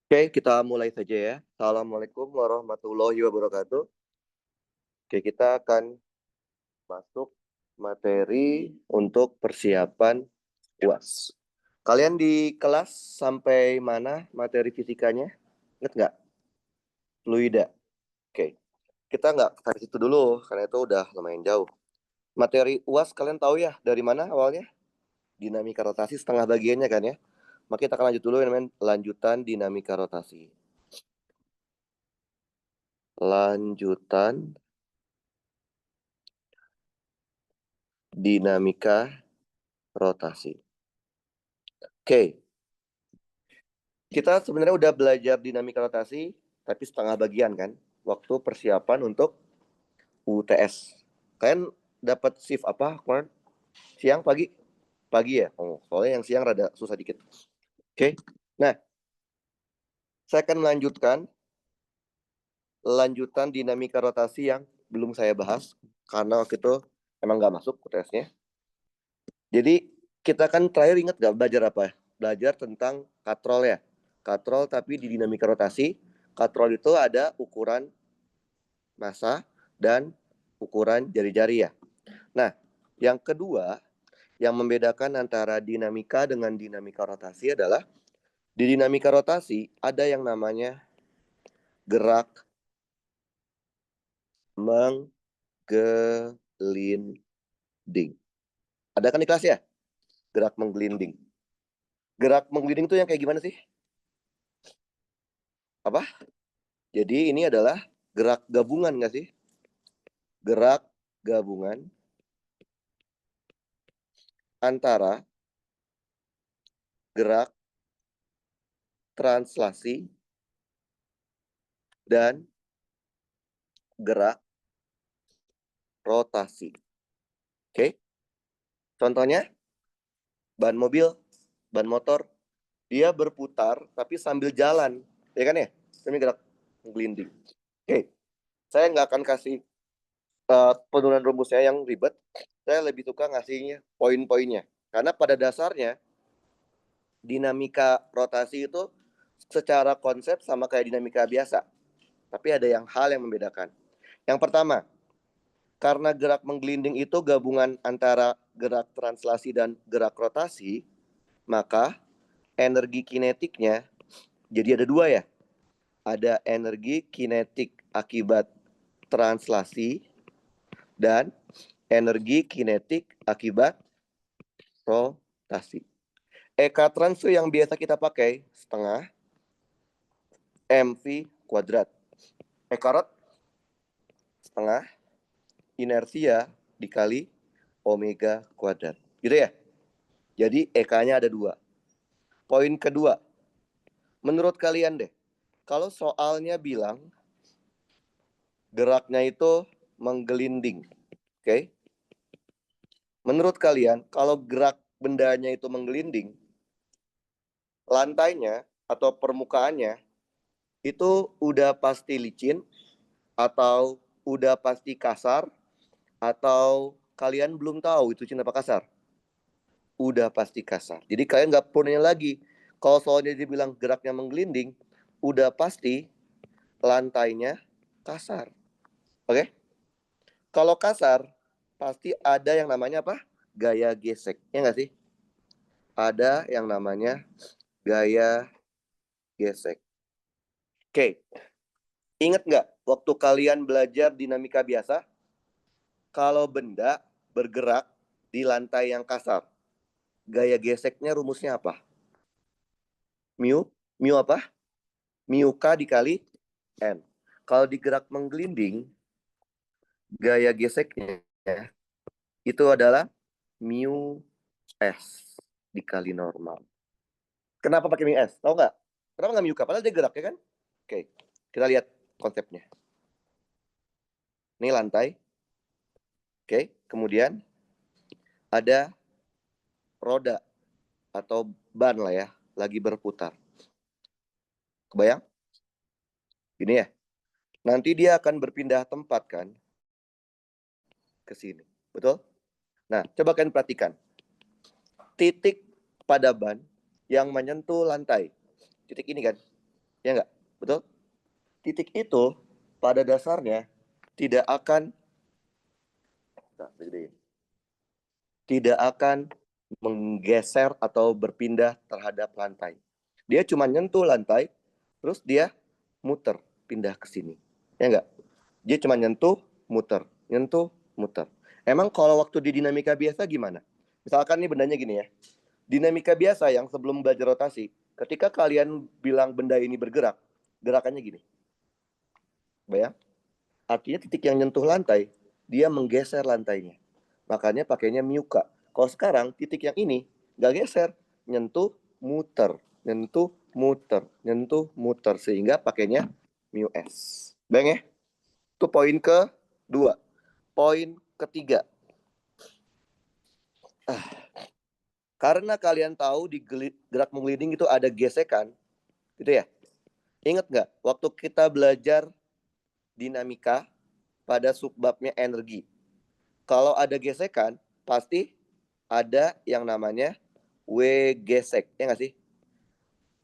Oke, kita mulai saja ya. Assalamualaikum warahmatullahi wabarakatuh. Oke, kita akan masuk materi untuk persiapan UAS. Kalian di kelas sampai mana materi fisikanya? Ingat nggak? Fluida. Oke, kita nggak ke situ dulu, karena itu udah lumayan jauh. Materi UAS kalian tahu ya dari mana awalnya? Dinamika rotasi setengah bagiannya kan ya. Maka kita akan lanjut dulu yang namanya lanjutan dinamika rotasi. Lanjutan dinamika rotasi. Oke, kita sebenarnya udah belajar dinamika rotasi, tapi setengah bagian kan, waktu persiapan untuk UTS. Kalian dapat shift apa kemarin? Siang, pagi? Pagi ya? Oh, soalnya yang siang rada susah dikit. Oke, nah, saya akan melanjutkan lanjutan dinamika rotasi yang belum saya bahas, karena waktu itu emang nggak masuk UTS-nya. Jadi, kita kan terakhir ingat nggak belajar apa? Belajar tentang katrol ya. Katrol tapi di dinamika rotasi. Katrol itu ada ukuran massa dan ukuran jari-jari ya. Nah, yang kedua yang membedakan antara dinamika dengan dinamika rotasi adalah di dinamika rotasi ada yang namanya gerak menggelinding. Ada kan di kelas ya? Gerak menggelinding. Gerak menggelinding itu yang kayak gimana sih? Apa? Jadi ini adalah gerak gabungan nggak sih? Gerak gabungan antara gerak translasi dan gerak rotasi. Oke? Contohnya, ban mobil, ban motor, dia berputar tapi sambil jalan. Ya kan ya? Ini gerak gelinding. Oke, saya nggak akan kasih penurunan rumusnya yang ribet. Saya lebih suka ngasihnya poin-poinnya. Karena pada dasarnya, dinamika rotasi itu secara konsep sama kayak dinamika biasa. Tapi ada hal yang membedakan. Yang pertama, karena gerak menggelinding itu gabungan antara gerak translasi dan gerak rotasi, maka energi kinetiknya jadi ada dua ya. Ada energi kinetik akibat translasi dan energi kinetik akibat rotasi. Eka trans itu yang biasa kita pakai setengah mv kuadrat. Eka rot setengah inersia dikali omega kuadrat. Gitu ya? Jadi EK-nya ada dua. Poin kedua, menurut kalian deh, kalau soalnya bilang geraknya itu menggelinding, oke? Menurut kalian, kalau gerak bendanya itu menggelinding, lantainya atau permukaannya itu udah pasti licin atau udah pasti kasar atau kalian belum tahu itu licin apa kasar? Udah pasti kasar. Jadi kalian nggak perlu nanya lagi. Kalau soalnya dibilang geraknya menggelinding, udah pasti lantainya kasar. Oke? Kalau kasar, pasti ada yang namanya apa? Gaya gesek. Ya nggak sih? Ada yang namanya gaya gesek. Oke, ingat nggak waktu kalian belajar dinamika biasa? Kalau benda bergerak di lantai yang kasar, gaya geseknya rumusnya apa? Mu, mu apa? Mu K dikali N. Kalau digerak menggelinding, gaya geseknya itu adalah mu S dikali normal. Kenapa pakai mu S? Tahu nggak? Kenapa nggak mu K? Padahal dia gerak ya kan? Oke, kita lihat konsepnya. Ini lantai. Oke, kemudian ada roda atau ban lah ya, lagi berputar. Kebayang? Ini ya. Nanti dia akan berpindah tempat kan ke sini. Betul? Nah, coba kalian perhatikan. Titik pada ban yang menyentuh lantai. Titik ini kan. Ya nggak? Betul? Titik itu pada dasarnya tidak akan menggeser atau berpindah terhadap lantai. Dia cuma nyentuh lantai, terus dia muter, pindah ke sini. Ya enggak? Dia cuma nyentuh, muter. Emang kalau waktu di dinamika biasa gimana? Misalkan nih bendanya gini ya. Dinamika biasa yang sebelum belajar rotasi, ketika kalian bilang benda ini bergerak, gerakannya gini. Bayang? Artinya titik yang nyentuh lantai, dia menggeser lantainya. Makanya pakainya Myuka. Kalau sekarang titik yang ini nggak geser, nyentuh, muter, nyentuh, muter, nyentuh, muter, sehingga pakainya mu s. Bang ya? Itu poin kedua. Poin ketiga. Karena kalian tahu di gerak menggelinding itu ada gesekan, gitu ya. Ingat nggak? Waktu kita belajar dinamika pada subbabnya energi. Kalau ada gesekan, pasti ada yang namanya W gesek, ya nggak sih?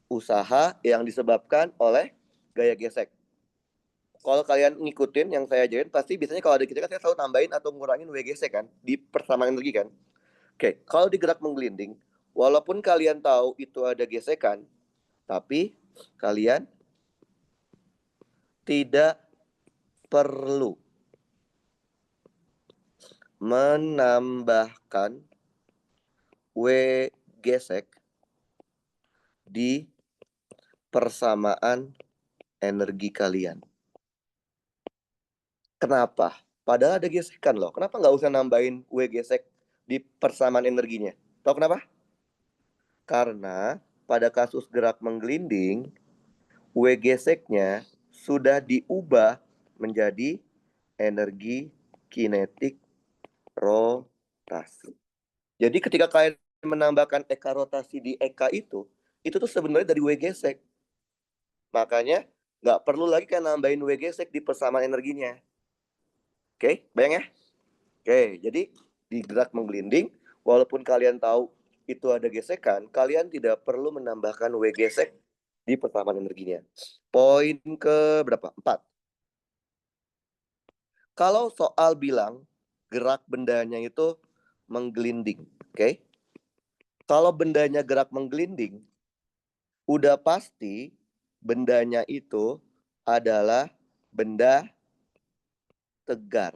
Usaha yang disebabkan oleh gaya gesek. Kalau kalian ngikutin yang saya ajarin, pasti biasanya kalau ada gesekan saya selalu tambahin atau ngurangin W gesek kan, di persamaan energi kan. Oke, kalau di gerak menggelinding, walaupun kalian tahu itu ada gesekan, tapi kalian tidak perlu menambahkan W gesek di persamaan energi kalian. Kenapa? Padahal ada gesekan loh. Kenapa nggak usah nambahin W gesek di persamaan energinya? Tahu kenapa? Karena pada kasus gerak menggelinding, W geseknya sudah diubah menjadi energi kinetik rotasi. Jadi ketika kalian menambahkan eka rotasi di eka itu tuh sebenarnya dari W gesek. Makanya nggak perlu lagi kan nambahin W gesek di persamaan energinya. Oke, bayang ya? Oke, jadi di gerak menggelinding, walaupun kalian tahu itu ada gesekan, kalian tidak perlu menambahkan W gesek di persamaan energinya. Poin ke berapa? 4. Kalau soal bilang gerak bendanya itu menggelinding, oke? Kalau bendanya gerak menggelinding, udah pasti bendanya itu adalah benda tegar.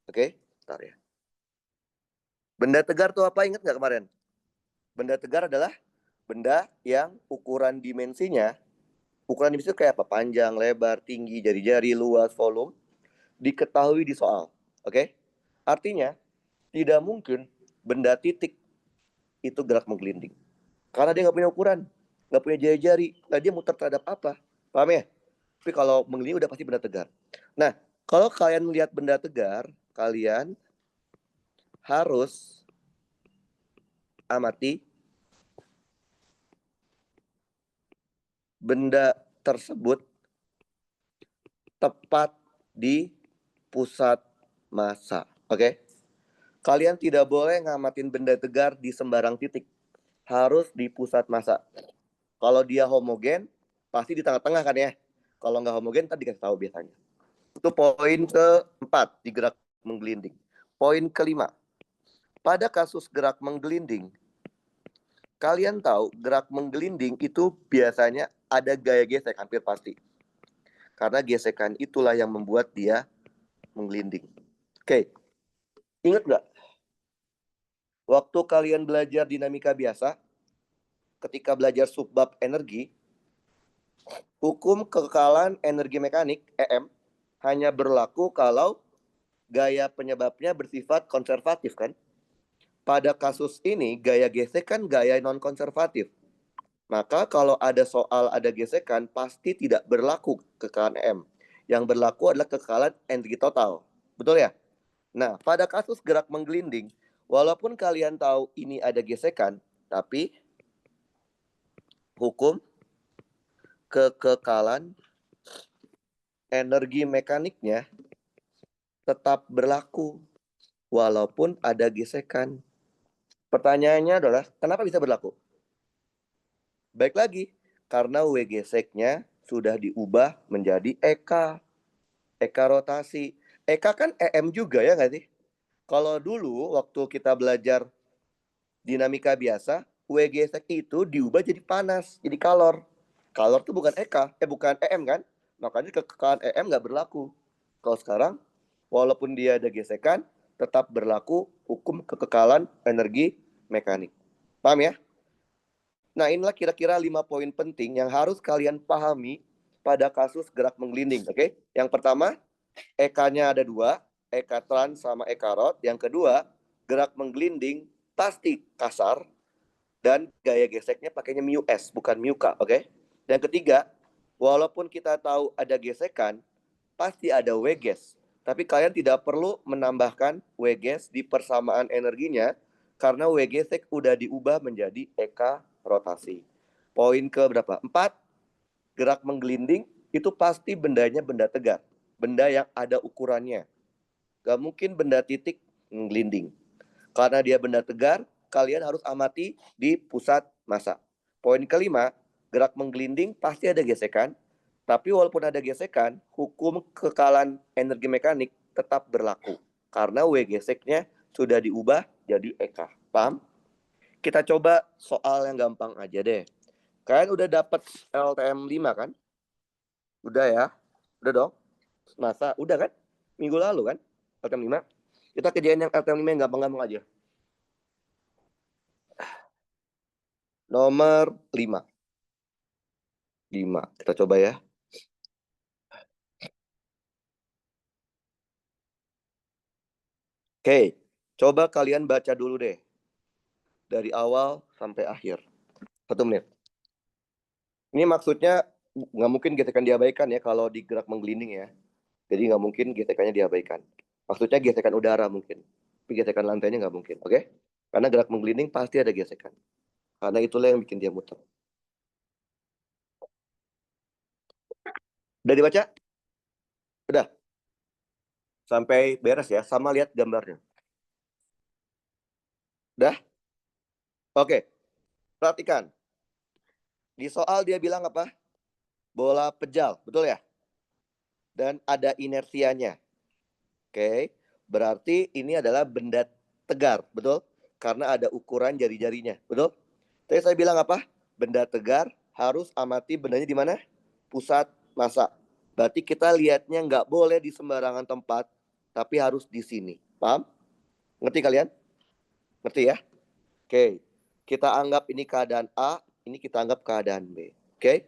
Oke? Bentar ya. Benda tegar tuh apa? Ingat nggak kemarin? Benda tegar adalah benda yang ukuran dimensinya itu kayak apa? Panjang, lebar, tinggi, jari-jari, luas, volume, diketahui di soal. Oke? Artinya, tidak mungkin benda titik itu gerak menggelinding. Karena dia nggak punya ukuran, nggak punya jari-jari. Nah, dia muter terhadap apa? Paham ya? Tapi kalau menggelinding udah pasti benda tegar. Nah, kalau kalian melihat benda tegar, kalian harus amati benda tersebut tepat di pusat massa. Oke? Kalian tidak boleh ngamatin benda tegar di sembarang titik. Harus di pusat massa. Kalau dia homogen, pasti di tengah-tengah kan ya. Kalau nggak homogen, tadi dikasih tahu biasanya. Itu poin keempat di gerak menggelinding. Poin kelima. Pada kasus gerak menggelinding, kalian tahu gerak menggelinding itu biasanya ada gaya gesek hampir pasti. Karena gesekan itulah yang membuat dia menggelinding. Oke, ingat nggak? Waktu kalian belajar dinamika biasa, ketika belajar subbab energi, hukum kekekalan energi mekanik, EM, hanya berlaku kalau gaya penyebabnya bersifat konservatif kan? Pada kasus ini, gaya gesekan gaya non-konservatif. Maka kalau ada soal ada gesekan, pasti tidak berlaku kekekalan EM. Yang berlaku adalah kekekalan energi total. Betul ya? Nah, pada kasus gerak menggelinding, walaupun kalian tahu ini ada gesekan, tapi hukum kekekalan energi mekaniknya tetap berlaku walaupun ada gesekan. Pertanyaannya adalah, kenapa bisa berlaku? Baik lagi, karena W geseknya sudah diubah menjadi EK rotasi. EK kan EM juga ya nggak sih? Kalau dulu waktu kita belajar dinamika biasa, W gesek itu diubah jadi panas, jadi kalor. Kalor itu bukan bukan EM kan? Makanya kekekalan EM nggak berlaku. Kalau sekarang, walaupun dia ada gesekan, tetap berlaku hukum kekekalan energi mekanik. Paham ya? Nah, inilah kira-kira 5 poin penting yang harus kalian pahami pada kasus gerak menggelinding. Oke? Yang pertama, EK-nya ada 2, EK trans sama EK rot. Yang kedua, gerak menggelinding pasti kasar dan gaya geseknya pakainya mu S, bukan mu K. Oke? Yang ketiga, walaupun kita tahu ada gesekan, pasti ada W ges. Tapi kalian tidak perlu menambahkan W ges di persamaan energinya karena W gesek udah diubah menjadi EK rotasi. Poin ke berapa? 4. Gerak menggelinding itu pasti bendanya benda tegar. Benda yang ada ukurannya. Gak mungkin benda titik menggelinding. Karena dia benda tegar, kalian harus amati di pusat massa. Poin kelima, gerak menggelinding pasti ada gesekan. Tapi walaupun ada gesekan, hukum kekekalan energi mekanik tetap berlaku. Karena W geseknya sudah diubah jadi EK. Paham? Kita coba soal yang gampang aja deh. Kalian udah dapat LTM 5 kan? Udah ya? Udah dong? Masa? Udah kan? Minggu lalu kan? LTM 5. Kita kerjain yang LTM 5 yang gampang-gampang aja. Nomor 5. 5. Kita coba ya. Oke, coba kalian baca dulu deh. Dari awal sampai akhir. 1 menit. Ini maksudnya nggak mungkin gesekan diabaikan ya kalau di gerak menggelinding ya. Jadi nggak mungkin gesekannya diabaikan. Maksudnya gesekan udara mungkin. Tapi gesekan lantainya nggak mungkin. Oke? Karena gerak menggelinding pasti ada gesekan. Karena itulah yang bikin dia muter. Udah dibaca? Udah? Sampai beres ya. Sama lihat gambarnya. Udah? Oke. Perhatikan. Di soal dia bilang apa? Bola pejal. Betul ya? Dan ada inersianya. Oke. Berarti ini adalah benda tegar. Betul? Karena ada ukuran jari-jarinya. Betul? Tadi saya bilang apa? Benda tegar harus amati bendanya di mana? Pusat massa. Berarti kita lihatnya nggak boleh di sembarangan tempat, tapi harus di sini. Paham? Ngerti kalian? Ngerti ya? Oke. Kita anggap ini keadaan A, ini kita anggap keadaan B. Oke?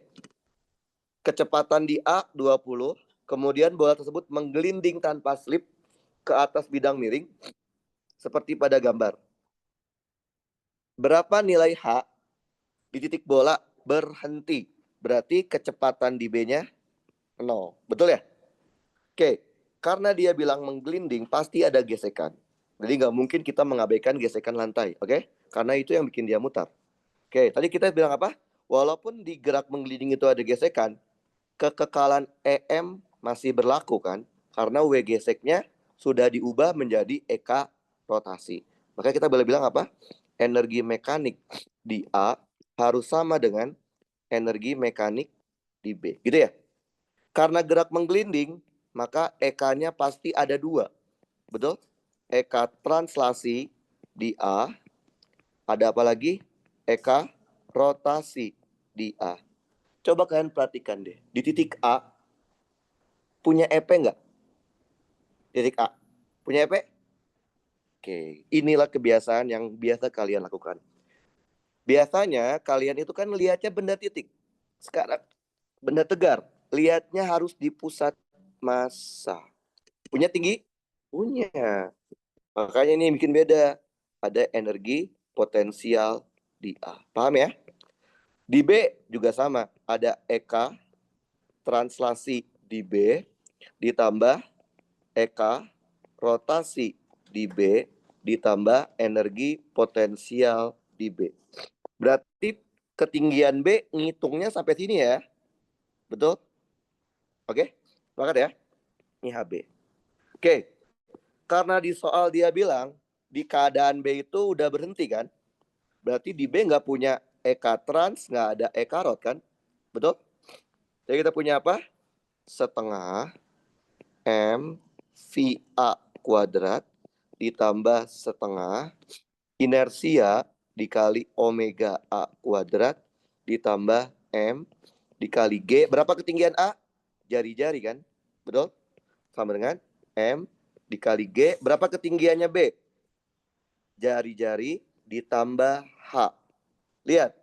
Kecepatan di A 20, kemudian bola tersebut menggelinding tanpa slip ke atas bidang miring, seperti pada gambar. Berapa nilai H di titik bola berhenti? Berarti kecepatan di B-nya 0. Betul ya? Oke. Karena dia bilang menggelinding, pasti ada gesekan. Jadi nggak mungkin kita mengabaikan gesekan lantai. Oke? Karena itu yang bikin dia mutar. Oke. Tadi kita bilang apa? Walaupun di gerak menggelinding itu ada gesekan, kekekalan EM masih berlaku kan? Karena W geseknya sudah diubah menjadi EK rotasi. Maka kita boleh bilang apa? Energi mekanik di A harus sama dengan energi mekanik di B. Gitu ya? Karena gerak menggelinding, maka EK-nya pasti ada 2. Betul? EK translasi di A. Ada apa lagi? EK rotasi di A. Coba kalian perhatikan deh. Di titik A, punya EP nggak? Titik A. Punya EP? Oke, inilah kebiasaan yang biasa kalian lakukan. Biasanya kalian itu kan lihatnya benda titik. Sekarang benda tegar. Lihatnya harus di pusat massa. Punya tinggi? Punya. Makanya ini bikin beda. Ada energi potensial di A. Paham ya? Di B juga sama. Ada EK translasi di B ditambah EK rotasi di B ditambah energi potensial di B. Berarti ketinggian B ngitungnya sampai sini ya. Betul? Oke? Sepakat ya? Ini HB. Oke. Karena di soal dia bilang di keadaan B itu udah berhenti kan? Berarti di B nggak punya EK trans, nggak ada EK rot kan? Betul? Jadi kita punya apa? Setengah M VA kuadrat ditambah setengah inersia dikali omega A kuadrat ditambah M dikali G. Berapa ketinggian A? Jari-jari kan? Betul? Sama dengan M dikali G. Berapa ketinggiannya B? Jari-jari ditambah H. Lihat.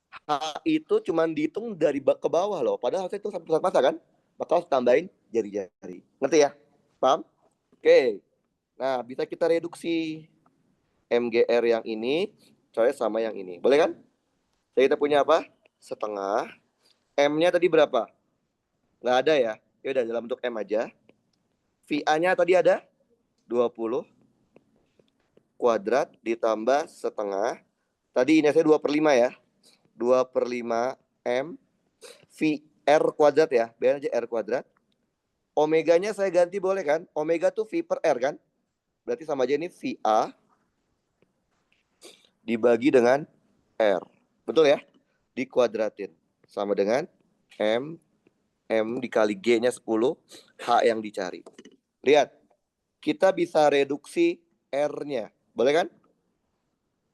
H itu cuma dihitung dari ke bawah loh. Padahal harusnya itu satu pusat massa kan? Maka harus tambahin jari-jari. Ngerti ya? Paham? Oke. Nah, bisa kita reduksi MGR yang ini coret sama yang ini. Boleh kan? Jadi kita punya apa? Setengah. M-nya tadi berapa? Nggak ada ya? Ya udah dalam bentuk M aja. VA-nya tadi ada 20 kuadrat ditambah setengah. Tadi ini saya 2/5 ya. 2/5 M VR kuadrat ya. Biar aja R kuadrat. Omeganya saya ganti boleh kan? Omega tuh V per R kan? Berarti sama aja ini VA dibagi dengan R. Betul ya? Dikuadratin. Sama dengan M dikali G-nya 10, H yang dicari. Lihat, kita bisa reduksi R-nya. Boleh kan?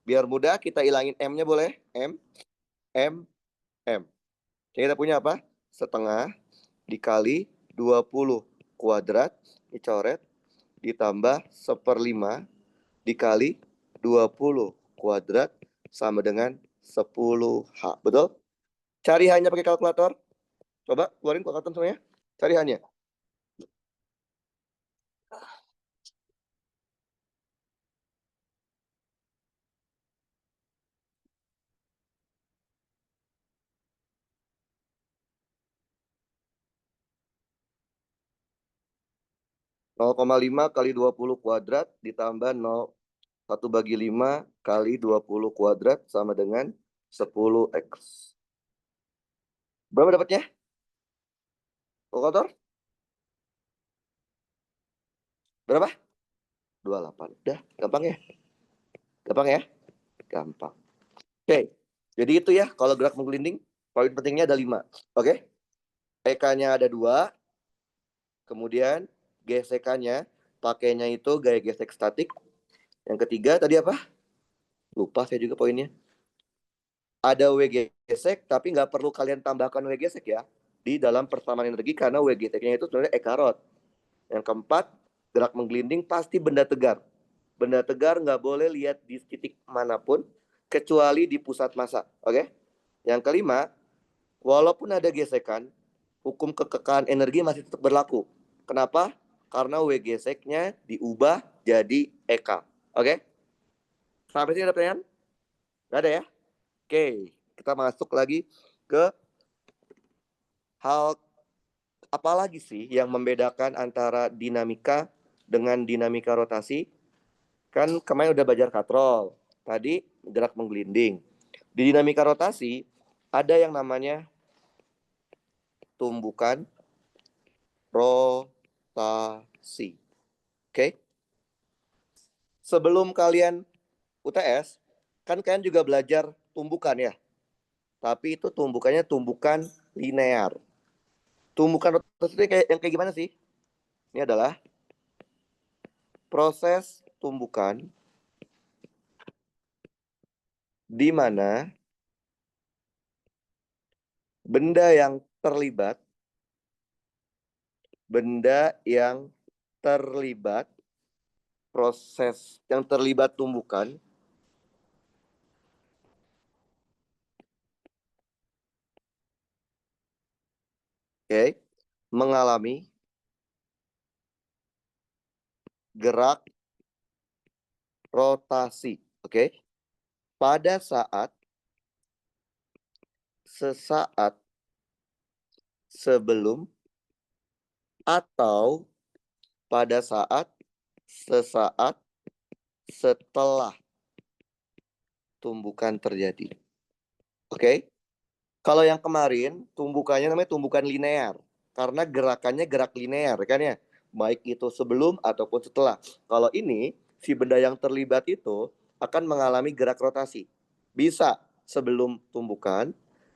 Biar mudah, kita hilangin M-nya boleh? M. Jadi kita punya apa? Setengah dikali 20 kuadrat, dicoret, ditambah 1/5 dikali 20 kuadrat sama dengan 10H. Betul? Cari hanya pakai kalkulator. Coba keluarin kalkulator semuanya. Cari hanya. 0,5 kali 20 kuadrat ditambah 1/5 kali 20 kuadrat sama dengan 10X. Berapa dapatnya? Kalkulator? Berapa? 28. Udah, gampang ya? Gampang ya? Gampang. Oke, jadi itu ya kalau gerak menggelinding, poin pentingnya ada 5. Oke? EK-nya ada 2, kemudian gesekannya pakainya itu gaya gesek statik. Yang ketiga tadi apa? Lupa saya juga poinnya. Ada W gesek, tapi nggak perlu kalian tambahkan W gesek ya. Di dalam persamaan energi, karena W geseknya itu sebenarnya ekarot. Yang keempat, gerak menggelinding pasti benda tegar. Benda tegar nggak boleh lihat di titik manapun, kecuali di pusat massa. Oke? Yang kelima, walaupun ada gesekan, hukum kekekalan energi masih tetap berlaku. Kenapa? Karena W geseknya diubah jadi EK. Oke? Sampai sini ada pertanyaan? Nggak ada ya? Oke, kita masuk lagi ke hal apa lagi sih yang membedakan antara dinamika dengan dinamika rotasi? Kan kemarin udah belajar katrol, tadi gerak menggelinding. Di dinamika rotasi ada yang namanya tumbukan rotasi. Oke? Sebelum kalian UTS, kan kalian juga belajar tumbukan ya. Tapi itu tumbukannya tumbukan linear. Tumbukan rotasi itu yang kayak gimana sih? Ini adalah proses tumbukan di mana benda yang terlibat proses yang terlibat tumbukan mengalami gerak rotasi. Pada saat sesaat sebelum atau pada saat sesaat setelah tumbukan terjadi. Kalau yang kemarin tumbukannya namanya tumbukan linear karena gerakannya gerak linear kan ya, baik itu sebelum ataupun setelah. Kalau ini si benda yang terlibat itu akan mengalami gerak rotasi. Bisa sebelum tumbukan,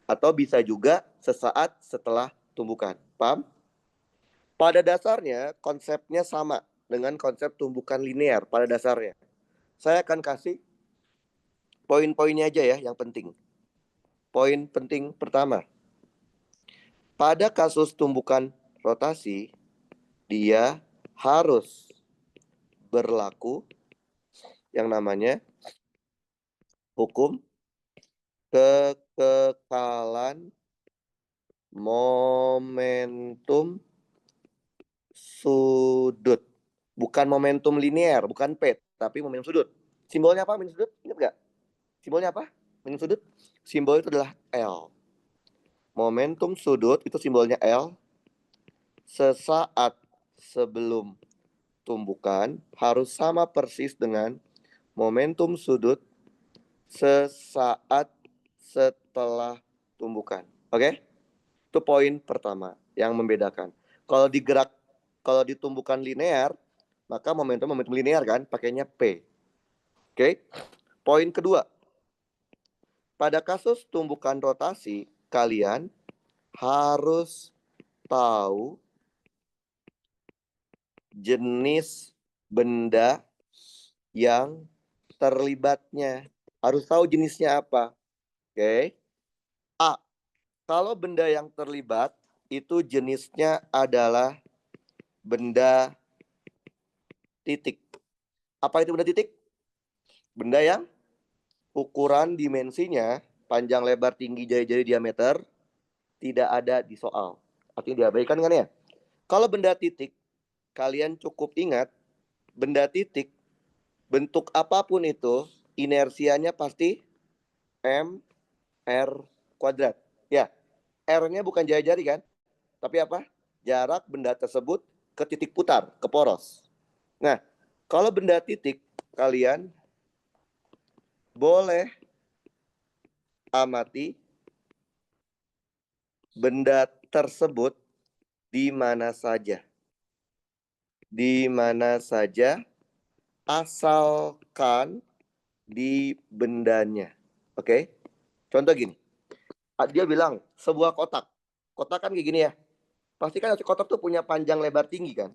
Atau bisa juga sesaat setelah tumbukan. Paham? Pada dasarnya konsepnya sama dengan konsep tumbukan linear pada dasarnya. Saya akan kasih poin-poinnya aja ya yang penting. Poin penting pertama. Pada kasus tumbukan rotasi, dia harus berlaku yang namanya hukum kekekalan momentum sudut. Bukan momentum linear, bukan P, tapi momentum sudut. Simbolnya apa momentum sudut? Ingat nggak? Simbolnya apa? Momentum sudut? Simbol itu adalah L. Momentum sudut itu simbolnya L. Sesaat sebelum tumbukan harus sama persis dengan momentum sudut sesaat setelah tumbukan. Oke? Itu poin pertama yang membedakan. Kalau ditumbukan linear, maka momentum linear kan, pakainya P. Oke? Poin kedua. Pada kasus tumbukan rotasi, kalian harus tahu jenis benda yang terlibatnya. Harus tahu jenisnya apa. Oke? A. Kalau benda yang terlibat itu jenisnya adalah benda titik. Apa itu benda titik? Benda yang ukuran dimensinya, panjang, lebar, tinggi, jari-jari, diameter, tidak ada di soal. Artinya diabaikan kan ya? Kalau benda titik, kalian cukup ingat, benda titik, bentuk apapun itu, inersianya pasti M, R kuadrat. Ya, R-nya bukan jari-jari kan? Tapi apa? Jarak benda tersebut ke titik putar, ke poros. Nah, kalau benda titik, kalian boleh amati benda tersebut di mana saja. Di mana saja, asalkan di bendanya. Oke? Contoh gini. Dia bilang, sebuah kotak. Kotak kan kayak gini ya. Pasti kan kotak tuh punya panjang, lebar, tinggi kan.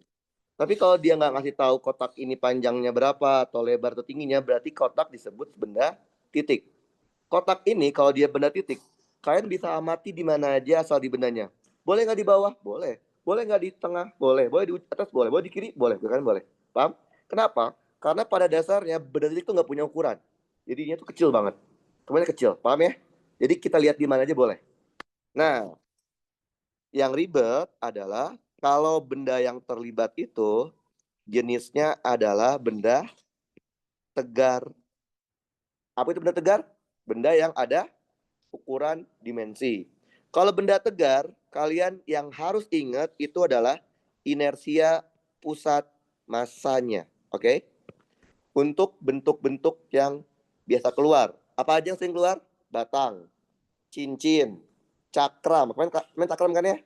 Tapi kalau dia nggak ngasih tahu kotak ini panjangnya berapa atau lebar atau tingginya, berarti kotak disebut benda titik. Kotak ini kalau dia benda titik, kalian bisa amati di mana aja asal di bendanya. Boleh nggak di bawah? Boleh. Boleh nggak di tengah? Boleh. Boleh di atas? Boleh. Boleh di kiri? Boleh. Kan boleh. Paham? Kenapa? Karena pada dasarnya benda titik itu nggak punya ukuran. Jadinya tuh kecil banget. Kemudian kecil. Paham ya? Jadi kita lihat di mana aja boleh. Nah, yang ribet adalah kalau benda yang terlibat itu jenisnya adalah benda tegar. Apa itu benda tegar? Benda yang ada ukuran dimensi. Kalau benda tegar, kalian yang harus ingat itu adalah inersia pusat masanya. Oke? Untuk bentuk-bentuk yang biasa keluar. Apa aja yang sering keluar? Batang, cincin, cakram. Kalian cakram kan ya?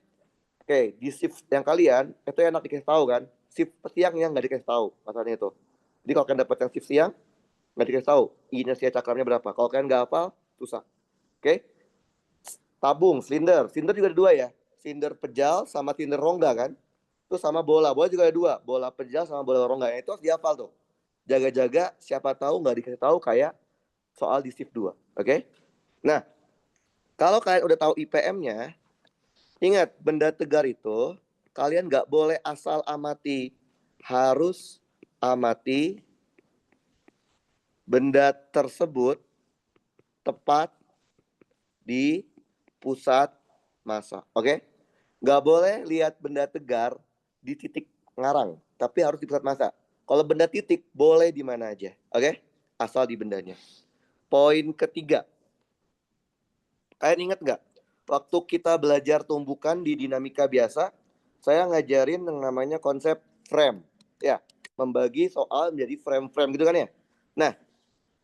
Oke, di shift yang kalian, itu enak dikasih tahu kan? Shift siang yang nggak dikasih tahu, masalahnya itu. Jadi kalau kalian dapat yang shift siang, nggak dikasih tahu inersia cakramnya berapa. Kalau kalian nggak hafal, susah. Oke? Tabung, silinder. Silinder juga ada dua ya. Silinder pejal sama silinder rongga kan. Terus sama bola. Bola juga ada dua. Bola pejal sama bola rongga. Itu harus dihafal tuh. Jaga-jaga siapa tahu nggak dikasih tahu kayak soal di shift 2. Oke? Nah, kalau kalian udah tahu IPM-nya, ingat benda tegar itu kalian nggak boleh asal amati. Harus amati benda tersebut tepat di pusat massa. Oke? Nggak boleh lihat benda tegar di titik ngarang, tapi harus di pusat massa. Kalau benda titik, boleh di mana aja. Oke? Asal di bendanya. Poin ketiga. Kalian ingat nggak? Waktu kita belajar tumbukan di dinamika biasa, saya ngajarin yang namanya konsep frame. Ya, membagi soal menjadi frame-frame gitu kan ya. Nah,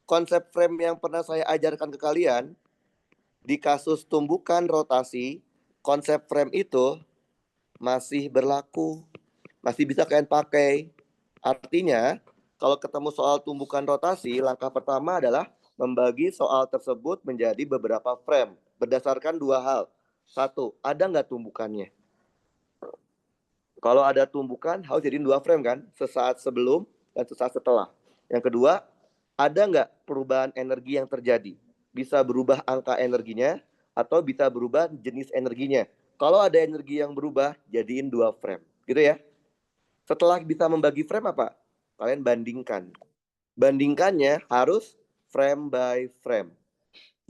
konsep frame yang pernah saya ajarkan ke kalian, di kasus tumbukan rotasi, konsep frame itu masih berlaku. Masih bisa kalian pakai. Artinya, kalau ketemu soal tumbukan rotasi, langkah pertama adalah membagi soal tersebut menjadi beberapa frame. berdasarkan dua hal. Satu, ada nggak tumbukannya? Kalau ada tumbukan, harus jadiin dua frame kan? Sesaat sebelum dan sesaat setelah. Yang kedua, ada nggak perubahan energi yang terjadi? Bisa berubah angka energinya, atau bisa berubah jenis energinya. Kalau ada energi yang berubah, jadiin dua frame. Gitu ya. Setelah bisa membagi frame apa? Kalian bandingkan. Bandingkannya harus frame by frame.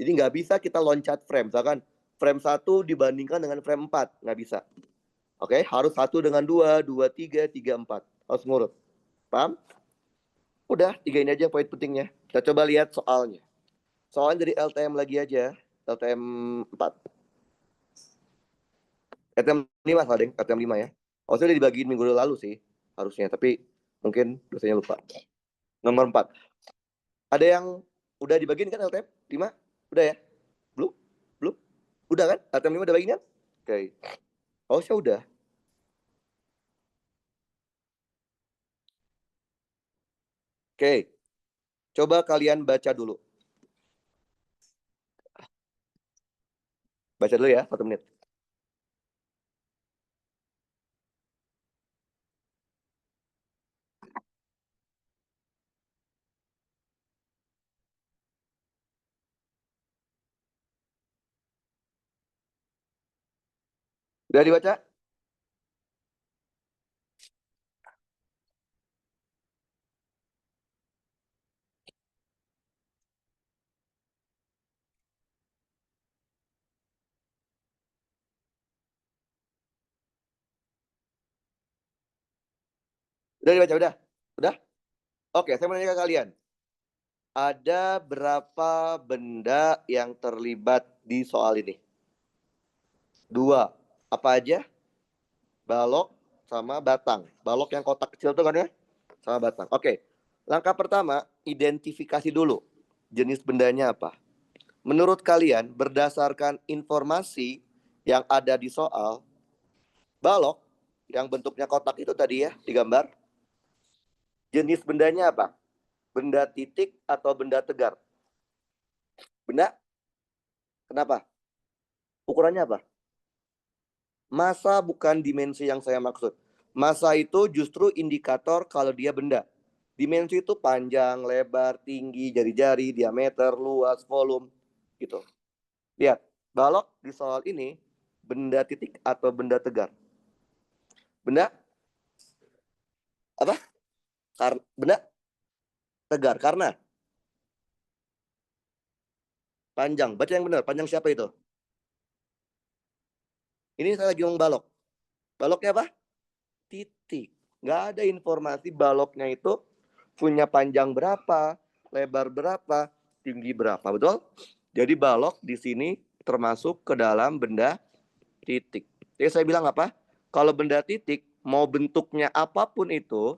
Jadi nggak bisa kita loncat frame. Misalkan frame 1 dibandingkan dengan frame 4. Nggak bisa. Oke, harus 1 dengan 2, 2, 3, 3, 4. Harus ngurut. Paham? Udah, 3 ini aja poin pentingnya. Kita coba lihat soalnya. Soalnya dari LTM lagi aja. LTM 4. LTM 5, Sadeng. LTM 5 ya. Harusnya udah dibagiin minggu lalu sih. Harusnya, tapi mungkin dosennya lupa. Nomor 4. Ada yang udah dibagiin kan LTM 5? Udah ya? Belum? Belum? Udah kan? LTM 5 udah bagiin kan? Oke. Harusnya udah. Oke. Coba kalian baca dulu. Baca dulu ya, 1 menit. Udah dibaca? Udah dibaca, udah? Udah? Oke, saya mau nanya ke kalian. Ada berapa benda yang terlibat di soal ini? 2. Apa aja? Balok sama batang. Balok yang kotak kecil tuh kan ya? Sama batang. Oke. Langkah pertama, identifikasi dulu. Jenis bendanya apa? Menurut kalian, berdasarkan informasi yang ada di soal, balok yang bentuknya kotak itu tadi ya, digambar. Jenis bendanya apa? Benda titik atau benda tegar? Benda? Kenapa? Ukurannya apa? Massa bukan dimensi yang saya maksud. Massa itu justru indikator kalau dia benda. Dimensi itu panjang, lebar, tinggi, jari-jari, diameter, luas, volume, gitu. Lihat, balok di soal ini benda titik atau benda tegar? Benda apa? Benda tegar karena panjang. Baca yang benar. Panjang siapa itu? Ini saya lagi ngomong balok. Baloknya apa? Titik. Nggak ada informasi baloknya itu punya panjang berapa, lebar berapa, tinggi berapa, betul? Jadi balok di sini termasuk ke dalam benda titik. Jadi saya bilang apa? Kalau benda titik, mau bentuknya apapun itu,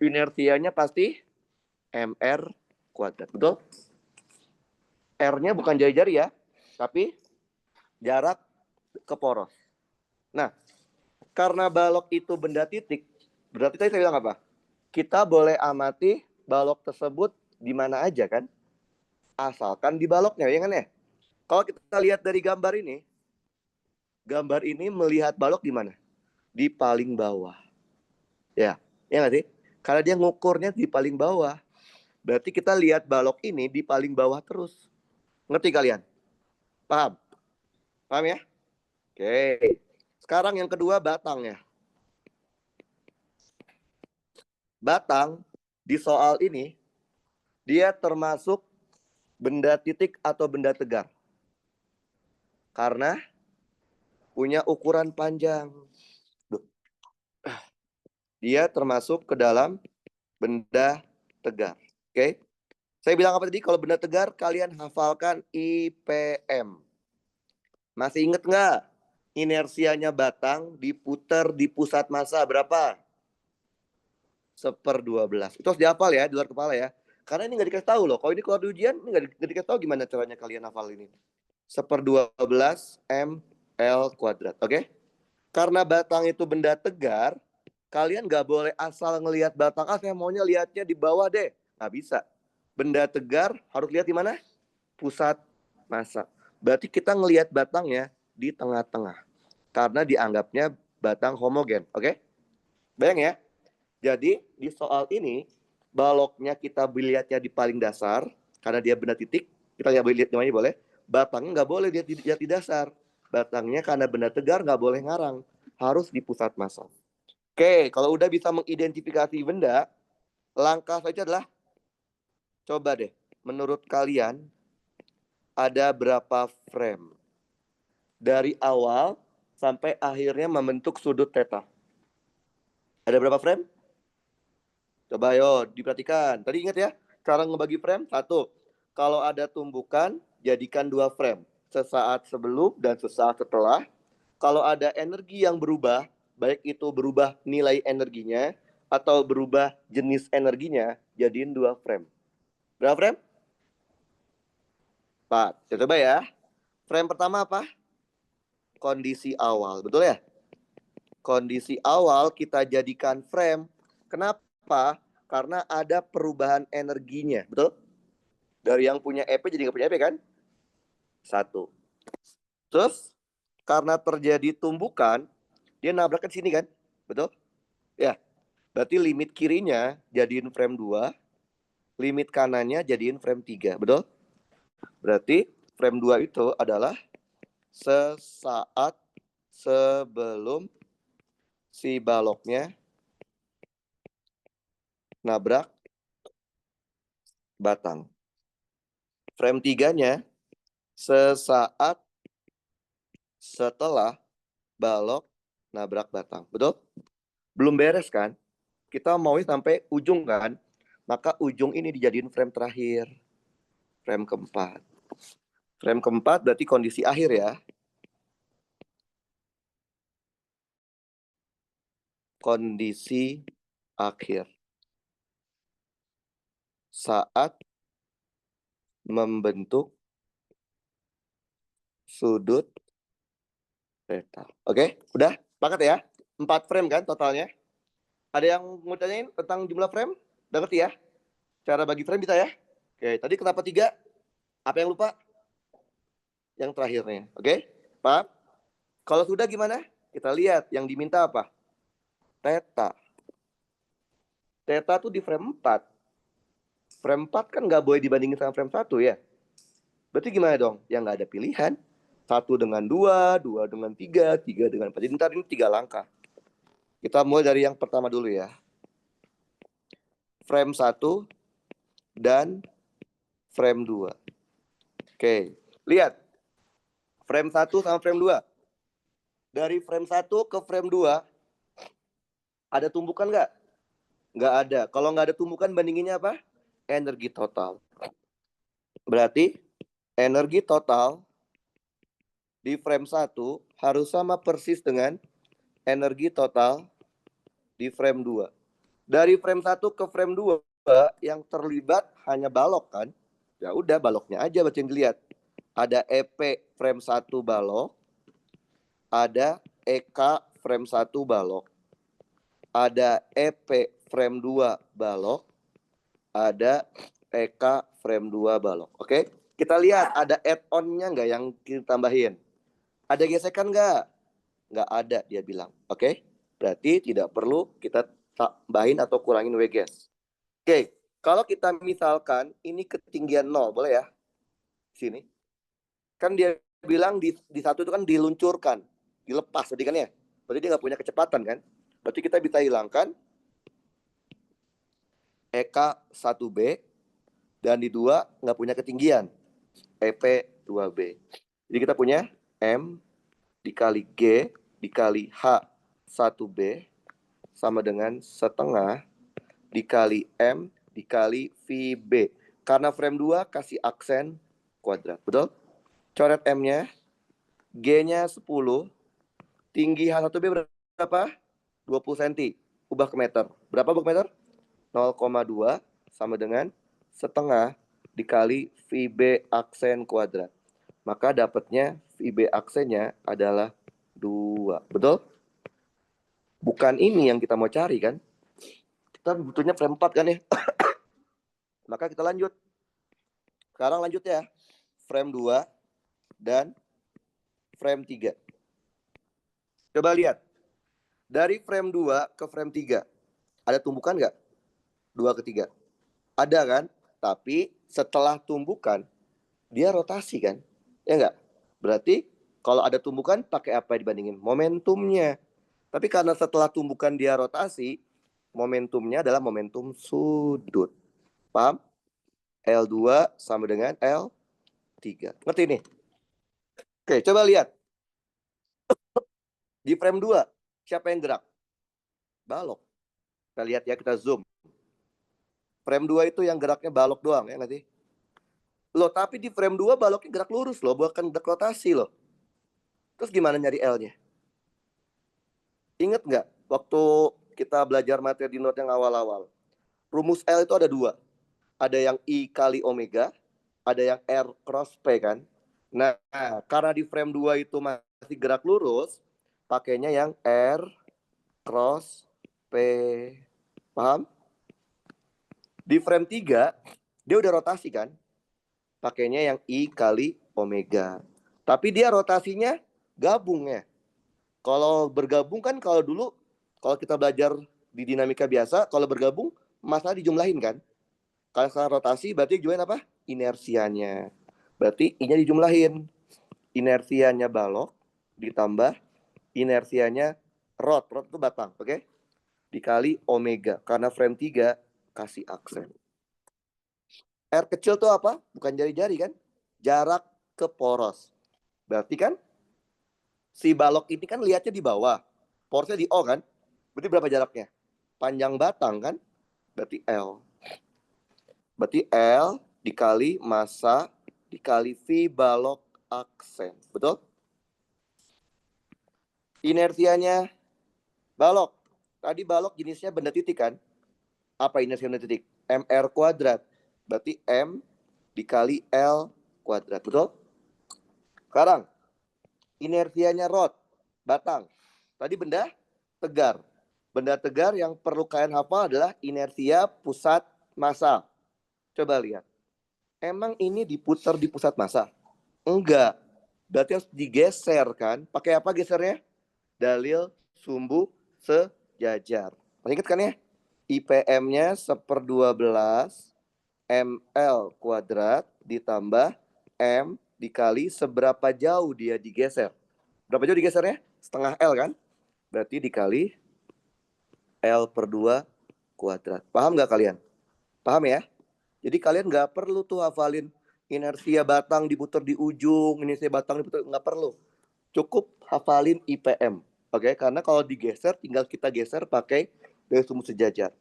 inersianya pasti mr kuadrat, betul? R-nya bukan jari-jari ya, tapi jarak ke poros. Nah, karena balok itu benda titik, berarti tadi saya bilang apa? Kita boleh amati balok tersebut di mana aja kan? Asalkan di baloknya, ya kan ya? Kalau kita lihat dari gambar ini melihat balok di mana? Di paling bawah. Ya nggak sih? Karena dia ngukurnya di paling bawah. Berarti kita lihat balok ini di paling bawah terus. Ngerti kalian? Paham? Paham ya? Oke. Sekarang yang kedua batangnya. Batang di soal ini dia termasuk benda titik atau benda tegar. Karena punya ukuran panjang. Dia termasuk ke dalam benda tegar. Oke. Saya bilang apa tadi? Kalau benda tegar, kalian hafalkan IPM. Masih inget nggak? Inersianya batang diputar di pusat massa berapa? 1/12. Itu harus dihafal ya, di luar kepala ya. Karena ini nggak dikasih tahu loh. Kalau ini keluar di ujian, ini nggak dikasih tahu gimana caranya kalian hafal ini. 1/12 ml kuadrat. Oke? Karena batang itu benda tegar, kalian nggak boleh asal ngelihat batang. Saya maunya lihatnya di bawah deh. Nggak bisa. Benda tegar harus lihat di mana? Pusat massa. Berarti kita ngelihat batangnya di tengah-tengah. Karena dianggapnya batang homogen. Oke? Bayang ya. Jadi di soal ini, baloknya kita lihatnya di paling dasar. Karena dia benda titik. Kita lihat namanya boleh. Batangnya nggak boleh lihat di dasar. Batangnya karena benda tegar nggak boleh ngarang. Harus di pusat massa. Oke, kalau udah bisa mengidentifikasi benda, langkah saja adalah coba deh, menurut kalian ada berapa frame dari awal sampai akhirnya membentuk sudut theta? Ada berapa frame? Coba ayo diperhatikan. Tadi ingat ya, cara ngebagi frame. Satu, kalau ada tumbukan, jadikan 2 frame. Sesaat sebelum dan sesaat setelah. Kalau ada energi yang berubah, baik itu berubah nilai energinya atau berubah jenis energinya, jadiin 2 frame. Berapa frame? 4. Kita coba ya. Frame pertama apa? Kondisi awal. Betul ya? Kondisi awal kita jadikan frame. Kenapa? Karena ada perubahan energinya. Betul? Dari yang punya EP jadi nggak punya EP kan? 1. Terus, karena terjadi tumbukan, dia nabrak ke sini kan? Betul? Ya. Berarti limit kirinya jadiin frame 2. Limit kanannya jadiin frame 3. Betul? Berarti frame 2 itu adalah sesaat sebelum si baloknya nabrak batang. Frame 3-nya sesaat setelah balok nabrak batang. Betul? Belum beres kan? Kita mau sampai ujung kan? Maka ujung ini dijadiin frame terakhir. Frame keempat. Frame keempat berarti kondisi akhir ya. Kondisi akhir. Saat membentuk sudut theta. Oke, udah? Sepakat ya? 4 frame kan totalnya? Ada yang mau tanyain tentang jumlah frame? Udah ngerti ya? Cara bagi frame bisa ya? Oke, tadi kenapa 3? Apa yang lupa? Yang terakhirnya. Oke, paham? Kalau sudah gimana? Kita lihat yang diminta apa? Theta. Theta tuh di frame 4. Frame 4 kan nggak boleh dibandingin sama frame 1 ya. Berarti gimana dong? Yang nggak ada pilihan. 1 dengan 2, 2 dengan 3, 3 dengan 4. Jadi ntar ini 3 langkah. Kita mulai dari yang pertama dulu ya. Frame 1 dan frame 2. Oke, lihat. Frame 1 sama frame 2. Dari frame 1 ke frame 2, ada tumbukan nggak? Nggak ada. Kalau nggak ada tumbukan, bandinginnya apa? Energi total. Berarti energi total di frame 1 harus sama persis dengan energi total di frame 2. Dari frame 1 ke frame 2, yang terlibat hanya balok kan? Ya udah, baloknya aja baca yang dilihat. Ada EP frame 1 balok, ada EK frame 1 balok, ada EP frame 2 balok, ada EK frame 2 balok. Oke, kita lihat ada add-on-nya nggak yang kita tambahin? Ada gesekan nggak? Nggak ada, dia bilang. Oke, berarti tidak perlu kita tambahin atau kurangin WGS. Oke, kalau kita misalkan ini ketinggian 0, boleh ya? Sini. Kan dia bilang di satu itu kan diluncurkan, dilepas tadi kan ya. Berarti dia nggak punya kecepatan kan? Berarti kita bisa hilangkan EK 1B dan di 2 nggak punya ketinggian. EP 2B. Jadi kita punya M dikali G dikali H 1B sama dengan setengah dikali M dikali VB. Karena frame 2 kasih aksen kuadrat. Betul? Coret M-nya. G-nya 10. Tinggi H1B berapa? 20 cm. Ubah ke meter. Berapa ubah ke meter? 0,2 sama dengan setengah dikali VB aksen kuadrat. Maka dapatnya VB aksennya adalah 2. Betul? Bukan ini yang kita mau cari kan? Kita butuhnya frame 4 kan ya? Maka kita lanjut. Sekarang lanjut ya. Frame 2 dan frame 3. Coba lihat. Dari frame 2 ke frame 3. Ada tumbukan nggak? 2 ke 3. Ada kan? Tapi setelah tumbukan, dia rotasi kan? Ya nggak? Berarti kalau ada tumbukan, pakai apa dibandingin? Momentumnya. Tapi karena setelah tumbukan dia rotasi, momentumnya adalah momentum sudut. Paham? L2 sama dengan L3. Ngerti nih? Oke, coba lihat. Di frame 2, siapa yang gerak? Balok. Kita lihat ya, kita zoom. Frame 2 itu yang geraknya balok doang, ya nggak sih? Loh, tapi di frame 2 baloknya gerak lurus loh, bukan gerak rotasi loh. Terus gimana nyari L-nya? Ingat nggak waktu kita belajar materi di note yang awal-awal? Rumus L itu ada 2. Ada yang I kali omega, ada yang R cross P kan? Nah, karena di frame 2 itu masih gerak lurus, pakainya yang R cross P. Paham? Di frame 3, dia udah rotasi kan? Pakainya yang I kali omega. Tapi dia rotasinya gabung ya. Kalau bergabung kan kalau dulu, kalau kita belajar di dinamika biasa, kalau bergabung, masalah dijumlahin kan? Kalau sekarang rotasi, berarti jumlahin apa? Inersianya. Berarti I-nya dijumlahin. Inersianya balok, ditambah inersianya rod. Rod itu batang, oke? Okay? Dikali omega. Karena frame 3, kasih aksen. R kecil tuh apa? Bukan jari-jari kan? Jarak ke poros. Berarti kan si balok ini kan lihatnya di bawah. Porosnya di O kan? Berarti berapa jaraknya? Panjang batang kan? Berarti L. Berarti L dikali massa dikali V balok aksen. Betul? Inersianya balok. Tadi balok jenisnya benda titik kan? Apa inersi benda titik? MR kuadrat. Berarti M dikali L kuadrat. Betul? Sekarang inersianya rod, batang. Tadi benda tegar. Benda tegar yang perlu kalian hafal adalah inersia pusat massa. Coba lihat. Emang ini diputar di pusat massa? Enggak. Berarti harus digeser kan? Pakai apa gesernya? Dalil sumbu sejajar. Masih ingat kan ya? IPM-nya 1/12 ml kuadrat ditambah M dikali seberapa jauh dia digeser. Berapa jauh digesernya? Setengah L kan? Berarti dikali L/2 kuadrat. Paham nggak kalian? Paham ya? Jadi kalian nggak perlu tuh hafalin inersia batang diputar di ujung, inersia batang diputar, nggak perlu. Cukup hafalin IPM. Oke, karena kalau digeser tinggal kita geser pakai dari sumbu sejajar.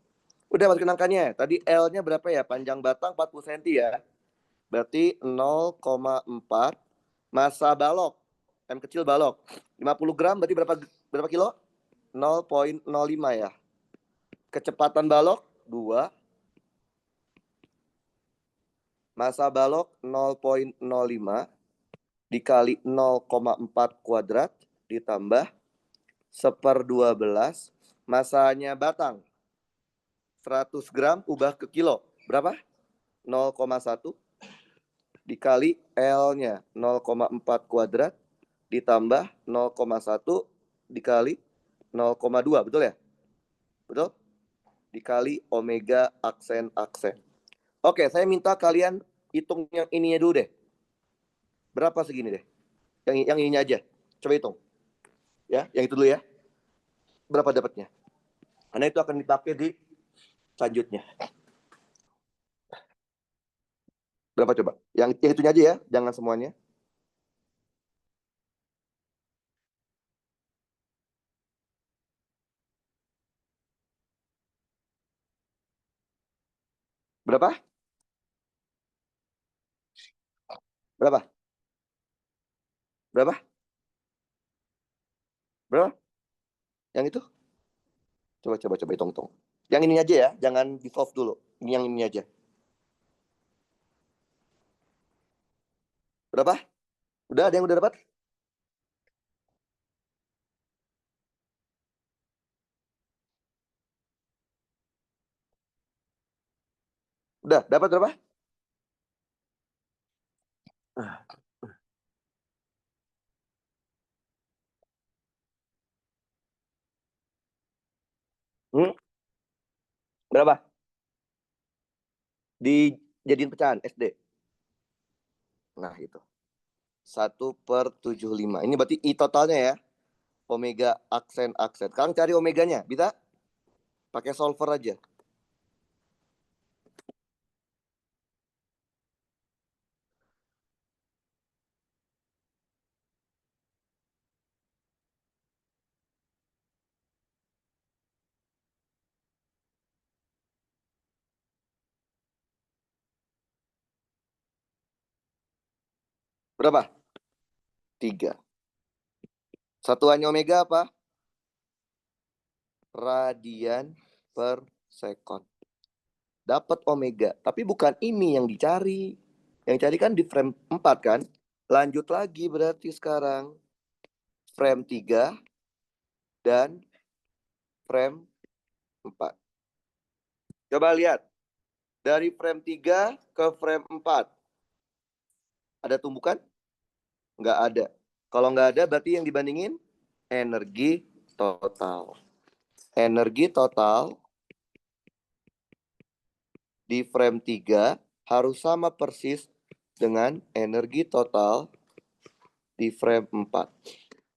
Udah masukin angkanya. Tadi L-nya berapa ya? Panjang batang 40 cm ya. Berarti 0,4 massa balok. M kecil balok. 50 gram berarti berapa kilo? 0,05 ya. Kecepatan balok 2. Massa balok 0,05 dikali 0,4 kuadrat ditambah 1/12 masanya batang 100 gram ubah ke kilo berapa? 0,1 dikali L-nya 0,4 kuadrat ditambah 0,1 dikali 0,2 betul ya? Betul? Dikali omega aksen. Oke, saya minta kalian hitung yang ininya dulu deh. Berapa segini deh? Yang ininya aja. Coba hitung. Ya, yang itu dulu ya. Berapa dapatnya? Karena itu akan dipakai di selanjutnya. Berapa coba? Yang itunya aja ya, jangan semuanya. Berapa? Berapa? Berapa? Berapa? Yang itu? Coba hitung. Yang ini aja ya, jangan di solve dulu. Ini yang ini aja. Berapa? Udah ada yang udah dapat? Udah, dapat berapa? Berapa? Dijadiin pecahan SD. Nah, itu. 1/75. Ini berarti I totalnya ya. Omega aksen. Sekarang cari omeganya. Bisa? Pakai solver aja. Berapa? 3. Satuannya omega apa? Radian per sekon. Dapat omega. Tapi bukan ini yang dicari. Yang cari kan di frame 4 kan? Lanjut lagi berarti sekarang. Frame 3 dan frame 4. Coba lihat. Dari frame 3 ke frame 4. Ada tumbukan? Nggak ada. Kalau nggak ada berarti yang dibandingin energi total. Energi total di frame 3 harus sama persis dengan energi total di frame 4.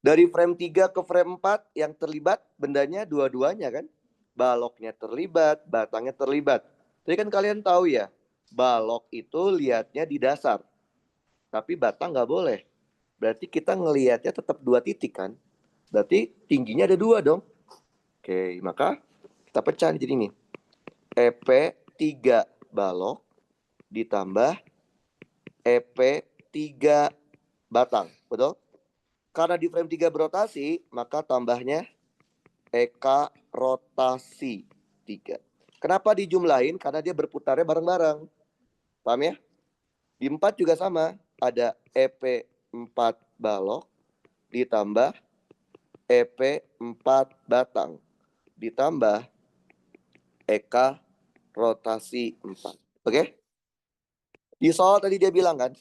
Dari frame 3 ke frame 4 yang terlibat bendanya dua-duanya kan? Baloknya terlibat, batangnya terlibat. Jadi kan kalian tahu ya, balok itu lihatnya di dasar. Tapi batang nggak boleh. Berarti kita ngelihatnya tetap 2 titik kan? Berarti tingginya ada 2 dong. Oke, maka kita pecah jadi ini. EP 3 balok ditambah EP 3 batang. Betul? Karena di frame 3 berotasi, maka tambahnya EK rotasi 3. Kenapa dijumlahin? Karena dia berputarnya bareng-bareng. Paham ya? Di 4 juga sama. Ada EP 4 balok ditambah EP 4 batang ditambah EK rotasi 4. Oke? Di soal tadi dia bilang kan,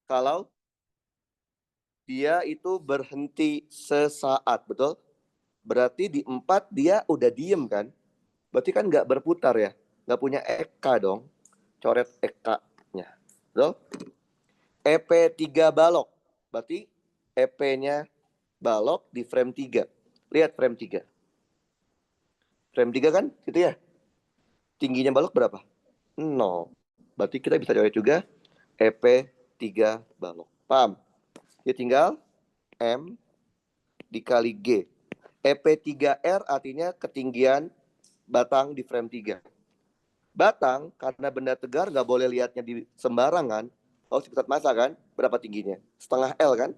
kalau dia itu berhenti sesaat, betul? Berarti di 4 dia udah diem kan? Berarti kan nggak berputar ya? Nggak punya EK dong. Coret EK-nya. Betul? EP 3 balok. Berarti EP-nya balok di frame 3. Lihat frame 3. Frame 3 kan? Gitu ya? Tingginya balok berapa? 0. Berarti kita bisa coret juga EP 3 balok. Paham? Ya tinggal M dikali G. EP3R artinya ketinggian batang di frame 3. Batang karena benda tegar nggak boleh lihatnya di sembarangan. Oh, sekitar massa kan? Berapa tingginya? Setengah L kan?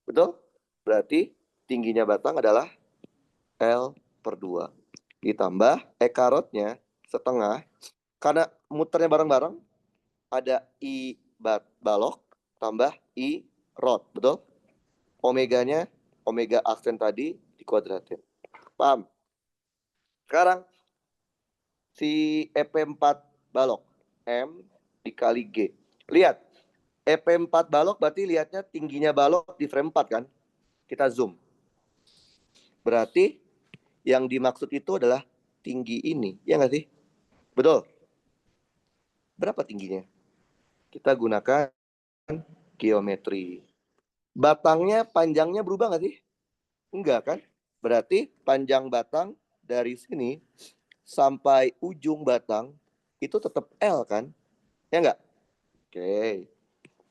Betul? Berarti tingginya batang adalah L/2. Ditambah E karotnya setengah. Karena muternya bareng-bareng, ada I balok tambah I rod. Betul? Omeganya, omega aksen tadi dikuadratin. Paham? Sekarang si EP4 balok. M dikali G. Lihat. EP4 balok berarti lihatnya tingginya balok di frame 4 kan? Kita zoom. Berarti yang dimaksud itu adalah tinggi ini. Ya nggak sih? Betul. Berapa tingginya? Kita gunakan geometri. Batangnya, panjangnya berubah nggak sih? Enggak kan? Berarti panjang batang dari sini sampai ujung batang itu tetap L kan? Ya nggak? Oke.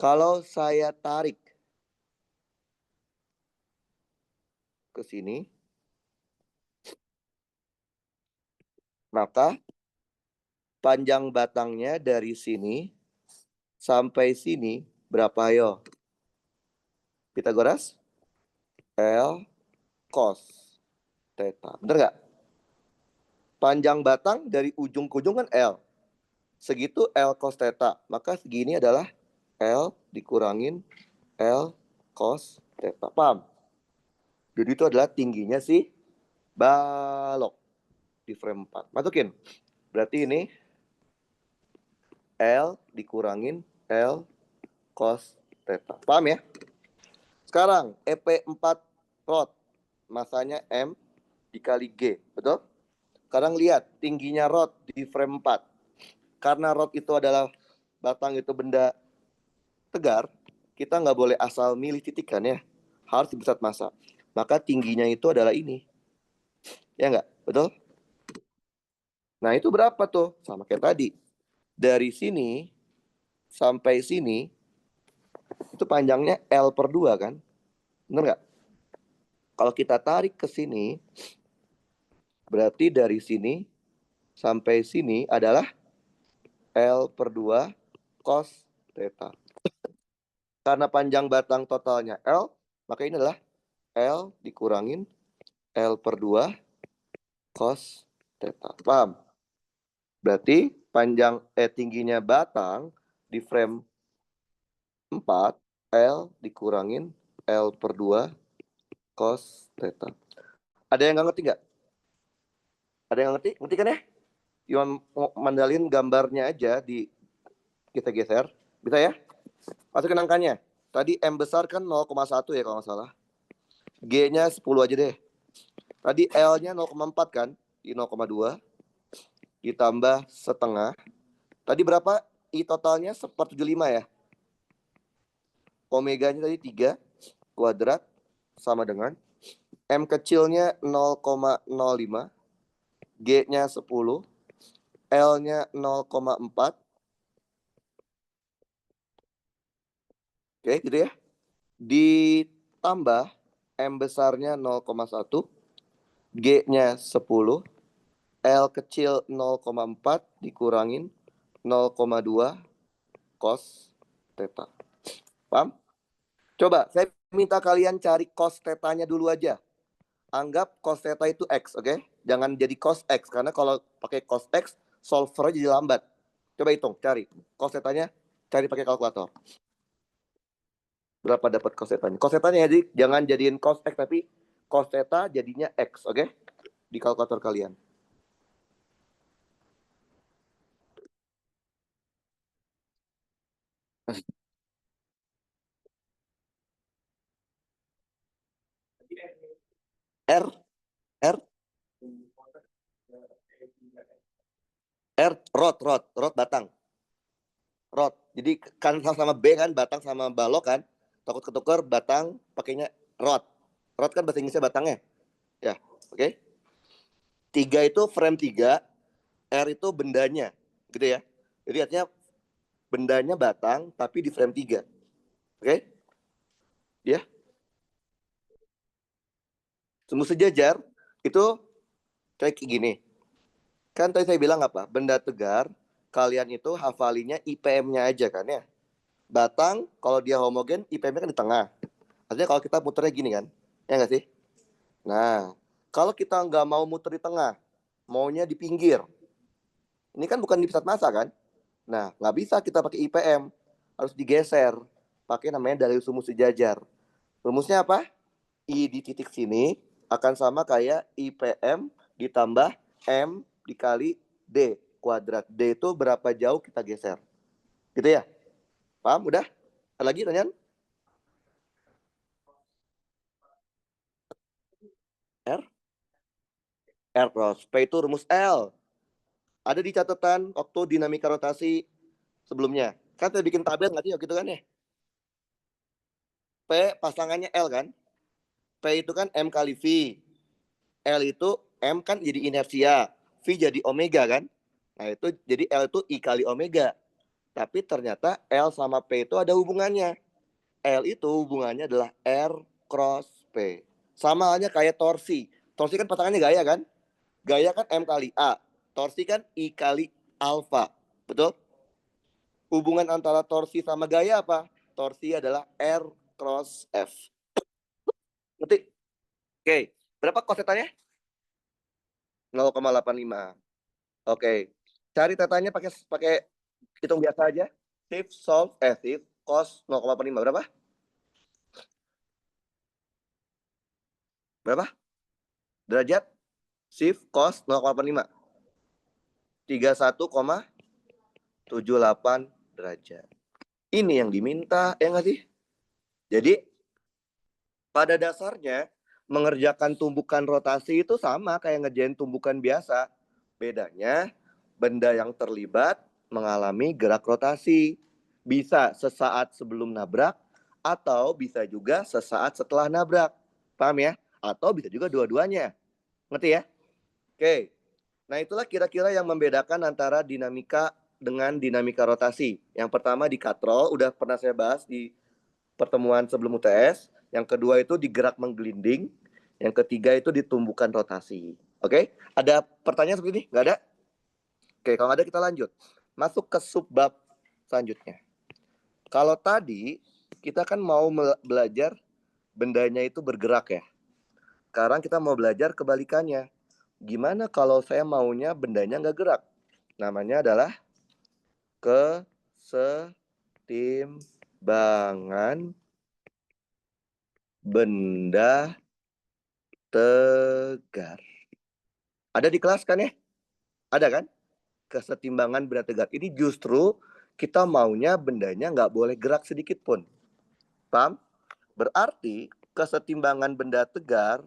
Kalau saya tarik ke sini, maka panjang batangnya dari sini sampai sini berapa ayo? Pitagoras? L cos theta. Bener nggak? Panjang batang dari ujung ke ujung kan L. Segitu L cos theta. Maka segini adalah L dikurangin L cos theta. Paham? Jadi itu adalah tingginya si balok di frame 4. Masukin. Berarti ini L dikurangin L cos theta. Paham ya? Sekarang EP4 rod. Masanya M dikali G. Betul? Sekarang lihat tingginya rod di frame 4. Karena rod itu adalah batang itu benda tegar, kita nggak boleh asal milih titik kan ya. Harus di pusat massa. Maka tingginya itu adalah ini. Ya nggak? Betul? Nah itu berapa tuh? Sama kayak tadi. Dari sini sampai sini itu panjangnya L/2 kan? Bener nggak? Kalau kita tarik ke sini, berarti dari sini sampai sini adalah L/2 cos theta. Karena panjang batang totalnya L, maka ini adalah L dikurangin L/2 cos theta. Paham? Berarti tingginya batang di frame 4, L dikurangin L/2 cos theta. Ada yang nggak ngerti nggak? Ada yang ngerti? Ngerti kan ya? Yon mandalin gambarnya aja kita geser. Bisa ya? Masukin angkanya. Tadi M besar kan 0,1 ya kalau nggak salah. G-nya 10 aja deh. Tadi L-nya 0,4 kan? Di 0,2. Ditambah setengah. Tadi berapa? I totalnya 1/75 ya. Omeganya tadi 3 kuadrat sama dengan M kecilnya 0,05. G-nya 10. L-nya 0,4. Oke, gitu ya. Ditambah M besarnya 0,1. G-nya 10. L kecil 0,4 dikurangin 0,2 cos theta. Paham? Coba saya minta kalian cari cos theta-nya dulu aja. Anggap cos theta itu X, oke? Jangan jadi cos X, karena kalau pakai cos X, solver jadi lambat. Coba hitung, cari. Cos theta-nya, cari pakai kalkulator. Berapa dapat cos theta-nya? Cos theta-nya jadi jangan jadiin cos X, tapi cos theta jadinya X, oke? Di kalkulator kalian. R, R, rod batang. Rod. Jadi kan sama B kan, batang sama balok kan. Takut ketukar batang pakainya rod. Rod kan bahasa Inggrisnya batangnya. Ya, oke. 3 itu frame 3, R itu bendanya. Gitu ya. Jadi artinya bendanya batang tapi di frame 3. Oke? Ya. Semu sejajar itu kayak gini. Kan tadi saya bilang apa? Benda tegar, kalian itu hafalinya IPM-nya aja kan ya. Batang kalau dia homogen IPM-nya kan di tengah. Artinya kalau kita muternya gini kan. Ya nggak sih? Nah, kalau kita nggak mau muter di tengah, maunya di pinggir. Ini kan bukan di pusat massa kan? Nah, nggak bisa kita pakai IPM. Harus digeser. Pakai namanya dalil sumu sejajar. Rumusnya apa? I di titik sini akan sama kayak IPM ditambah M dikali D kuadrat. D itu berapa jauh kita geser. Gitu ya? Paham? Udah? Ada lagi pertanyaan? R? R cross. P itu rumus L. Ada di catatan waktu dinamika rotasi sebelumnya. Kan saya bikin tabel nggak sih gitu kan ya? P pasangannya L kan? P itu kan M kali V. L itu M kan jadi inersia. V jadi omega kan? Nah itu jadi L itu I kali omega. Tapi ternyata L sama P itu ada hubungannya. L itu hubungannya adalah R cross P. Sama halnya kayak torsi. Torsi kan pasangannya gaya kan? Gaya kan M kali A. Torsi kan I kali alfa. Betul? Hubungan antara torsi sama gaya apa? Torsi adalah R cross F. Ngerti? Oke. Berapa kosetannya? 0,85. Oke. Cari tetanya pakai pakai hitung biasa aja. Shift solve shift cos 0,85 berapa? Berapa? Derajat shift cos 0,85. 31,78 derajat. Ini yang diminta, ya nggak sih? Jadi pada dasarnya mengerjakan tumbukan rotasi itu sama kayak ngerjain tumbukan biasa. Bedanya, benda yang terlibat mengalami gerak rotasi. Bisa sesaat sebelum nabrak, atau bisa juga sesaat setelah nabrak. Paham ya? Atau bisa juga dua-duanya. Ngerti ya? Oke. Nah, itulah kira-kira yang membedakan antara dinamika dengan dinamika rotasi. Yang pertama di katrol, udah pernah saya bahas di pertemuan sebelum UTS. Yang kedua itu digerak menggelinding. Yang ketiga itu ditumbuhkan rotasi. Oke? Ada pertanyaan seperti ini? Nggak ada? Oke, kalau nggak ada kita lanjut. Masuk ke subbab selanjutnya. Kalau tadi kita kan mau belajar bendanya itu bergerak ya. Sekarang kita mau belajar kebalikannya. Gimana kalau saya maunya bendanya nggak gerak? Namanya adalah kesetimbangan benda tegar. Ada di kelas kan ya? Ada kan? Kesetimbangan benda tegar. Ini justru kita maunya bendanya nggak boleh gerak sedikit pun. Paham? Berarti kesetimbangan benda tegar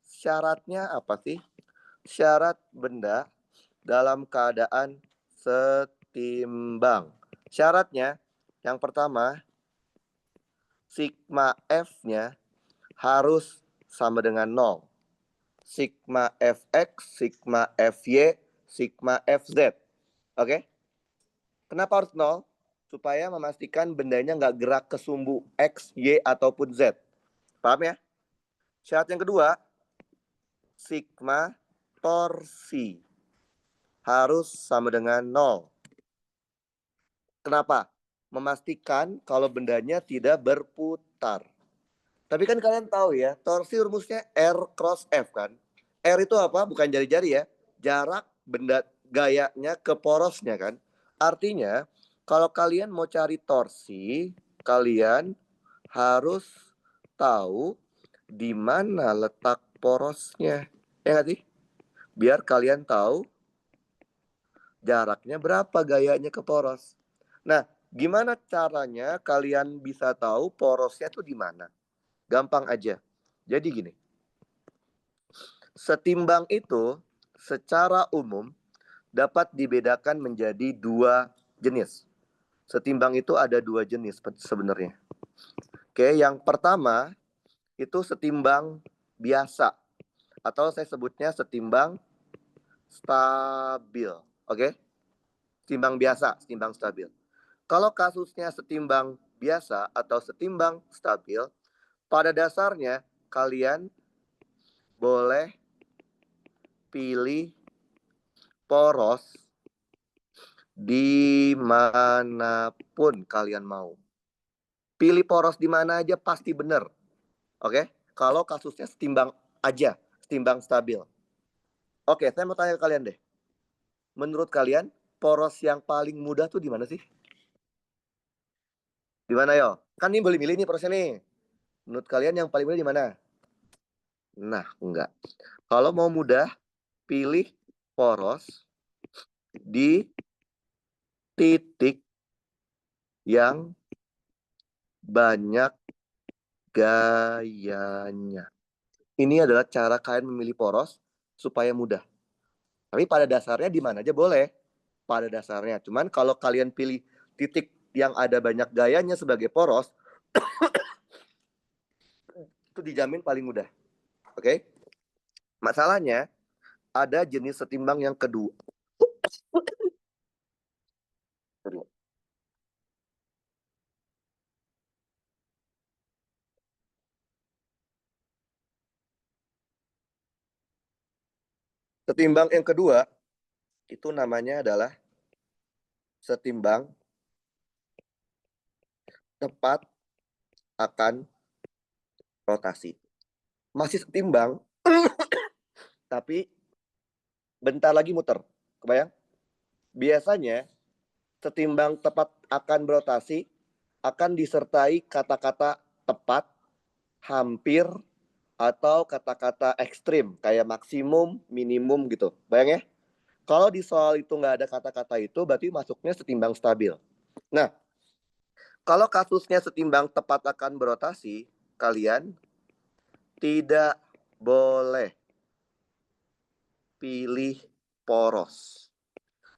syaratnya apa sih? Syarat benda dalam keadaan setimbang. Syaratnya yang pertama, sigma F-nya harus sama dengan 0. Sigma Fx, sigma Fy, sigma Fz. Oke? Kenapa harus 0? Supaya memastikan bendanya nggak gerak ke sumbu X, Y, ataupun Z. Paham ya? Syarat yang kedua, sigma torsi harus sama dengan 0. Kenapa? Memastikan kalau bendanya tidak berputar. Tapi kan kalian tahu ya, torsi rumusnya R cross F kan. R itu apa? Bukan jari-jari ya. Jarak benda gayanya ke porosnya kan. Artinya, kalau kalian mau cari torsi, kalian harus tahu di mana letak porosnya. Ya nggak sih? Biar kalian tahu jaraknya berapa gayanya ke poros. Nah, gimana caranya kalian bisa tahu porosnya tuh di mana? Gampang aja. Jadi gini, setimbang itu secara umum dapat dibedakan menjadi dua jenis. Setimbang itu ada dua jenis sebenarnya. Oke, yang pertama itu setimbang biasa atau saya sebutnya setimbang stabil. Oke? Setimbang biasa, setimbang stabil. Kalau kasusnya setimbang biasa atau setimbang stabil, pada dasarnya kalian boleh pilih poros dimanapun kalian mau. Pilih poros di mana aja pasti benar. Oke? Kalau kasusnya setimbang aja, setimbang stabil. Oke, saya mau tanya ke kalian deh. Menurut kalian, poros yang paling mudah tuh di mana sih? Di mana yo? Kan ini boleh milih nih porosnya nih. Menurut kalian yang paling mudah di mana? Nah, enggak. Kalau mau mudah, pilih poros di titik yang banyak gayanya. Ini adalah cara kalian memilih poros supaya mudah. Tapi pada dasarnya di mana aja boleh. Pada dasarnya. Cuman kalau kalian pilih titik yang ada banyak gayanya sebagai poros, itu dijamin paling mudah. Oke? Masalahnya, ada jenis setimbang yang kedua. Setimbang yang kedua, itu namanya adalah setimbang tepat akan rotasi. Masih setimbang, tapi bentar lagi muter. Kebayang? Biasanya, setimbang tepat akan berotasi akan disertai kata-kata tepat, hampir, atau kata-kata ekstrim, kayak maksimum, minimum gitu. Bayang ya? Kalau di soal itu nggak ada kata-kata itu, berarti masuknya setimbang stabil. Nah, kalau kasusnya setimbang tepat akan berotasi, kalian tidak boleh pilih poros.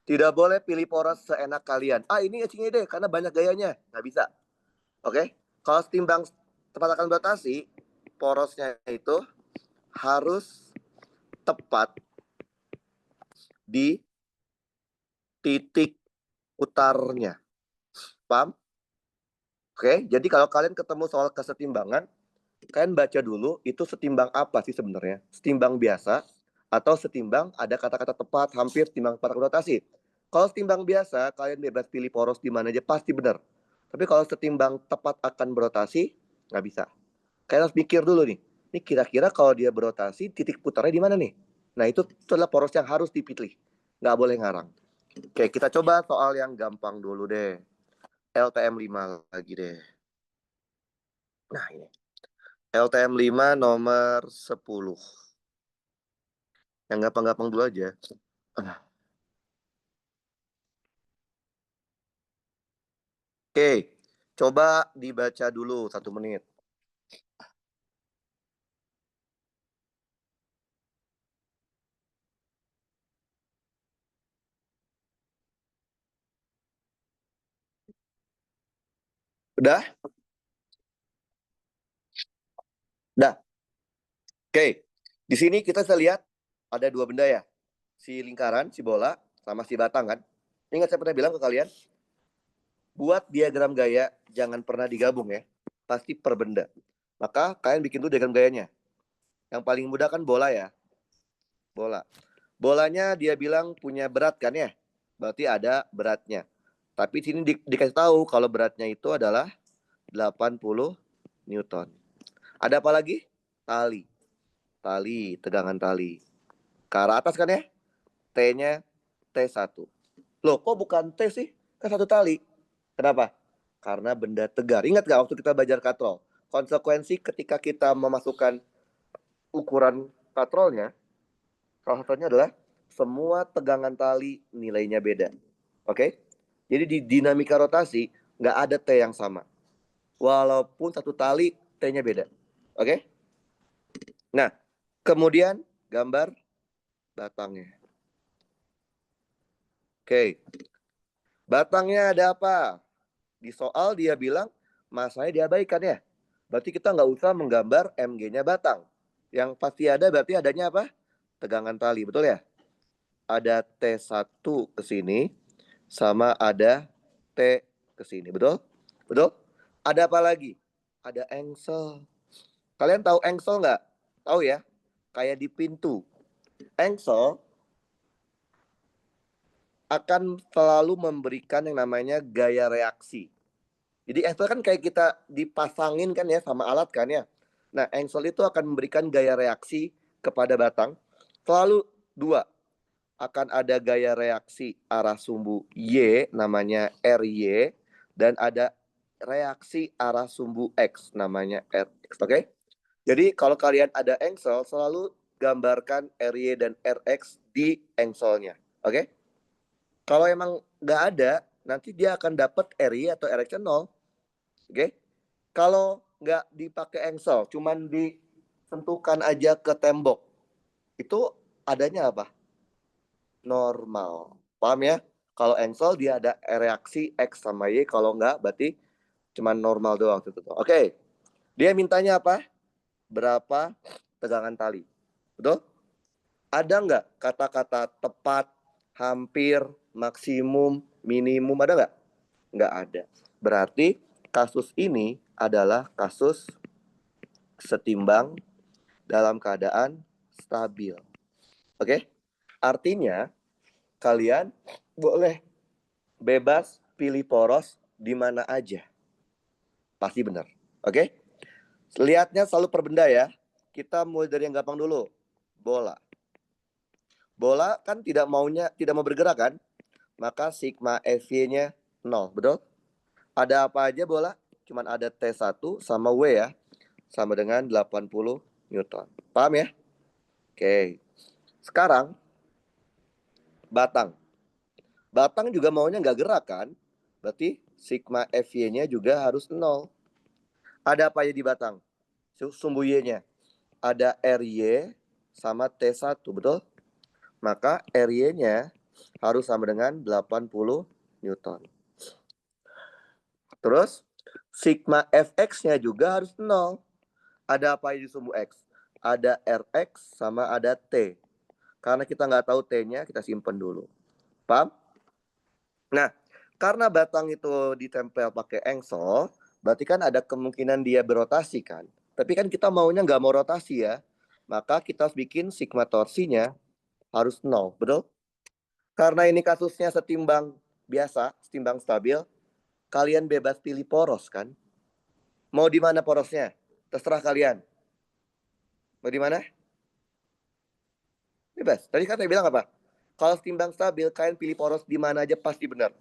Tidak boleh pilih poros seenak kalian. Ini sini deh, karena banyak gayanya. Nggak bisa. Oke? Kalau setimbang tepat akan berotasi, porosnya itu harus tepat di titik putarnya. Paham? Oke, jadi kalau kalian ketemu soal kesetimbangan, kalian baca dulu itu setimbang apa sih sebenarnya? Setimbang biasa atau setimbang ada kata-kata tepat hampir setimbang tepat rotasi. Kalau setimbang biasa, kalian bebas pilih poros di mana aja pasti benar. Tapi kalau setimbang tepat akan berotasi, nggak bisa. Kalian harus mikir dulu nih. Ini kira-kira kalau dia berotasi, titik putarnya di mana nih? Nah, itu adalah poros yang harus dipilih. Nggak boleh ngarang. Oke, kita coba soal yang gampang dulu deh. LTM 5 lagi deh. Nah, ini. LTM 5 nomor 10. Yang gampang-gampang dulu aja. Oke, coba dibaca dulu 1 menit. Udah? Udah. Oke, di sini kita bisa lihat ada 2 benda ya. Si lingkaran, si bola, sama si batang kan. Ingat saya pernah bilang ke kalian, buat diagram gaya jangan pernah digabung ya. Pasti per benda. Maka kalian bikin dulu diagram gayanya. Yang paling mudah kan bola ya. Bola. Bolanya dia bilang punya berat kan ya. Berarti ada beratnya. Tapi sini dikasih tahu kalau beratnya itu adalah 80 Newton. Ada apa lagi? Tali. Tali, tegangan tali. Ke arah atas kan ya? T-nya T1. Loh, kok bukan T sih? Kan satu tali. Kenapa? Karena benda tegar. Ingat gak waktu kita belajar katrol? Konsekuensi ketika kita memasukkan ukuran katrolnya, salah satunya adalah semua tegangan tali nilainya beda. Oke? Jadi di dinamika rotasi, nggak ada T yang sama. Walaupun satu tali, T-nya beda. Oke? Nah, kemudian gambar batangnya. Oke. Batangnya ada apa? Di soal dia bilang masanya diabaikan ya. Berarti kita nggak usah menggambar MG-nya batang. Yang pasti ada berarti adanya apa? Tegangan tali, betul ya? Ada T1 ke sini, sama ada T ke sini, betul? Betul? Ada apa lagi? Ada engsel. Kalian tahu engsel nggak? Tahu ya? Kayak di pintu. Engsel akan selalu memberikan yang namanya gaya reaksi. Jadi engsel kan kayak kita dipasangin kan ya sama alat kan ya. Nah, engsel itu akan memberikan gaya reaksi kepada batang. Selalu 2. Akan ada gaya reaksi arah sumbu Y namanya RY. Dan ada reaksi arah sumbu X namanya RX. Oke? Jadi kalau kalian ada engsel, selalu gambarkan RY dan RX di engselnya. Oke? Kalau emang nggak ada, nanti dia akan dapat RY atau RX-nya 0. Oke? Kalau nggak dipakai engsel, cuman disentuhkan aja ke tembok, itu adanya apa? Normal. Paham ya? Kalau engsel dia ada reaksi X sama Y, kalau nggak berarti cuman normal doang. Oke. Dia mintanya apa? Berapa tegangan tali? Betul? Ada nggak kata-kata tepat, hampir, maksimum, minimum, ada nggak? Nggak ada. Berarti kasus ini adalah kasus setimbang dalam keadaan stabil. Oke? Artinya kalian boleh bebas pilih poros di mana aja. Pasti benar. Oke? Lihatnya selalu per benda ya. Kita mulai dari yang gampang dulu. Bola. Bola kan tidak mau bergerak kan? Maka sigma FY-nya 0, betul? Ada apa aja bola? Cuman ada T1 sama W ya. Sama dengan 80 Newton. Paham ya? Oke. Sekarang batang. Batang juga maunya nggak gerak kan? Berarti sigma FY-nya juga harus 0. Ada apa aja di batang? Sumbu Y-nya. Ada RY sama T1, betul? maka RY-nya harus sama dengan 80 Newton. Terus sigma Fx-nya juga harus 0. Ada apa di sumbu X? Ada Rx sama ada T. Karena kita nggak tahu T-nya, kita simpen dulu. Paham? Nah, karena batang itu ditempel pakai engsel, berarti kan ada kemungkinan dia berotasi kan? Tapi kan kita maunya nggak mau rotasi ya. Maka kita harus bikin sigma torsinya harus 0, betul? Karena ini kasusnya setimbang biasa, setimbang stabil, kalian bebas pilih poros kan? Mau di mana porosnya? Terserah kalian. Mau di mana? Bebas. Tadi kan saya bilang apa? Kalau setimbang stabil, kalian pilih poros di mana aja pasti benar.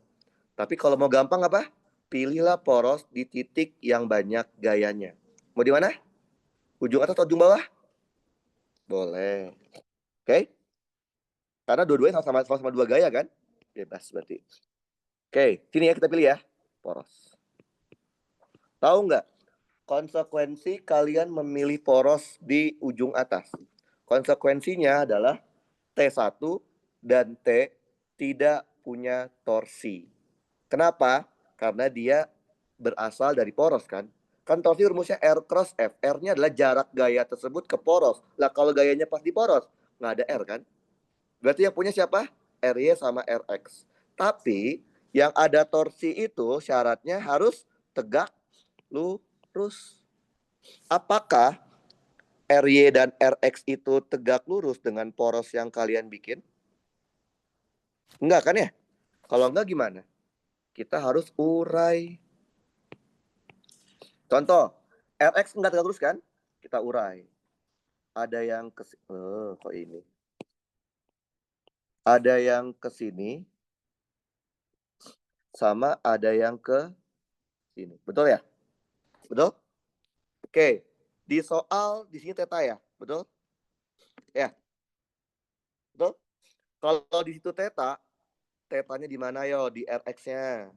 Tapi kalau mau gampang apa? Pilihlah poros di titik yang banyak gayanya. Mau di mana? Ujung atas atau ujung bawah? Boleh. Oke? Karena dua-duanya sama-sama dua gaya kan? Bebas berarti. Oke, sini ya kita pilih ya. Poros. Tahu nggak? Konsekuensi kalian memilih poros di ujung atas. Konsekuensinya adalah T1 dan T tidak punya torsi. Kenapa? Karena dia berasal dari poros kan. Kan torsi rumusnya R cross F. R-nya adalah jarak gaya tersebut ke poros. Lah kalau gayanya pas di poros, nggak ada R kan? Berarti yang punya siapa? RY sama RX. Tapi yang ada torsi itu syaratnya harus tegak lurus. Apakah RY dan RX itu tegak lurus dengan poros yang kalian bikin? Enggak kan ya? Kalau enggak gimana? Kita harus urai. Contoh, RX enggak tegak lurus kan? Kita urai. Ada yang ke kok ini. Ada yang ke sini sama ada yang ke sini. Betul ya? Betul? Oke. Di soal di sini theta ya? Betul? Ya. Betul? Kalau di situ theta, tetanya di mana yo? Di RX-nya.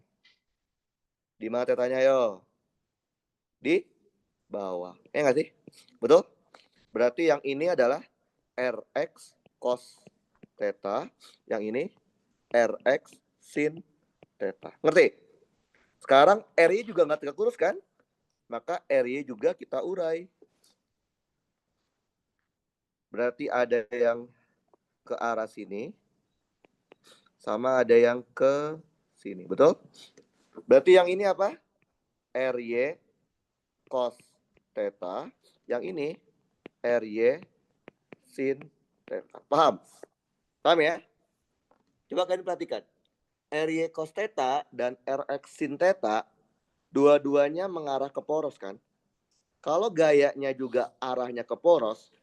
Di mana tetanya yo? Di bawah. Ya nggak sih? Betul? Berarti yang ini adalah RX cos theta. Yang ini RX sin theta. Ngerti? Sekarang RY juga nggak tegak lurus kan? Maka RY juga kita urai. Berarti ada yang ke arah sini. Sama ada yang ke sini. Betul? Berarti yang ini apa? RY cos theta. Yang ini RY sin theta. Paham? Paham ya? Coba kalian perhatikan. RY cos theta dan RX sin theta dua-duanya mengarah ke poros kan? Kalau gayanya juga arahnya ke poros,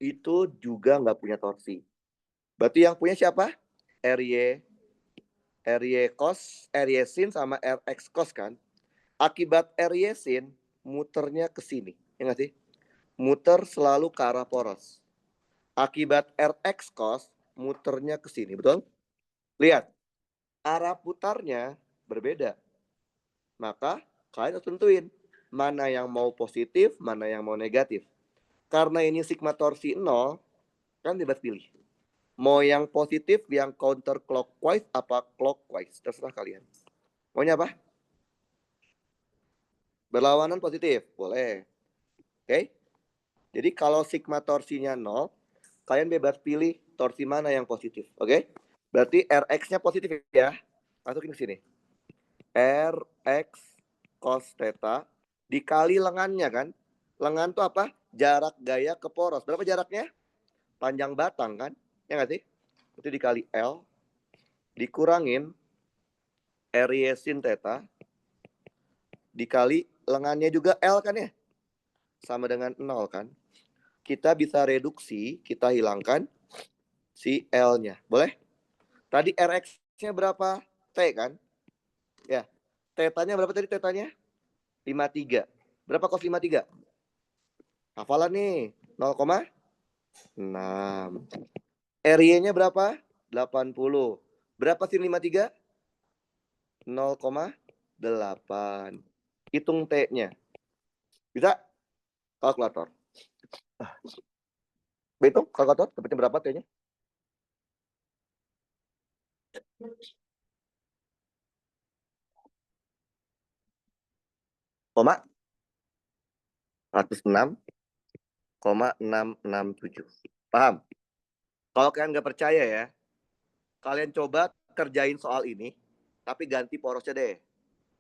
itu juga nggak punya torsi. Berarti yang punya siapa? RY cos, RY sin sama RX cos kan? Akibat RY sin muternya ke sini, ya nggak sih? Muter selalu ke arah poros. Akibat RX cos muternya ke sini, betul? Lihat, arah putarnya berbeda. Maka kalian harus tentuin mana yang mau positif, mana yang mau negatif. Karena ini sigma torsi 0, kan bebas pilih. Mau yang positif, yang counter clockwise apa clockwise, terserah kalian. Maunya apa? Berlawanan positif, boleh. Oke? Jadi kalau sigma torsinya 0, kalian bebas pilih torsi mana yang positif. Oke? Berarti Rx-nya positif ya. Masukin ke sini. Rx cos theta dikali lengannya kan. Lengan tuh apa? Jarak gaya ke poros. Berapa jaraknya? Panjang batang kan? Ya nggak sih? Itu dikali L. Dikurangin RY sin theta. Dikali lengannya juga L kan ya? Sama dengan 0 kan? Kita bisa reduksi, kita hilangkan si L-nya. Boleh? Tadi Rx-nya berapa? T kan? Ya. Tetanya berapa tadi tetanya? 53. Berapa cos 53? Hafalan nih. 0,6. RY-nya berapa? 80. Berapa sin 53? 0,8. Hitung T-nya. Bisa? Kalkulator. Hitung kalkulator. Dapatnya berapa T-nya? Koma 106,667. Paham? Kalau kalian nggak percaya ya, kalian coba kerjain soal ini, tapi ganti porosnya deh.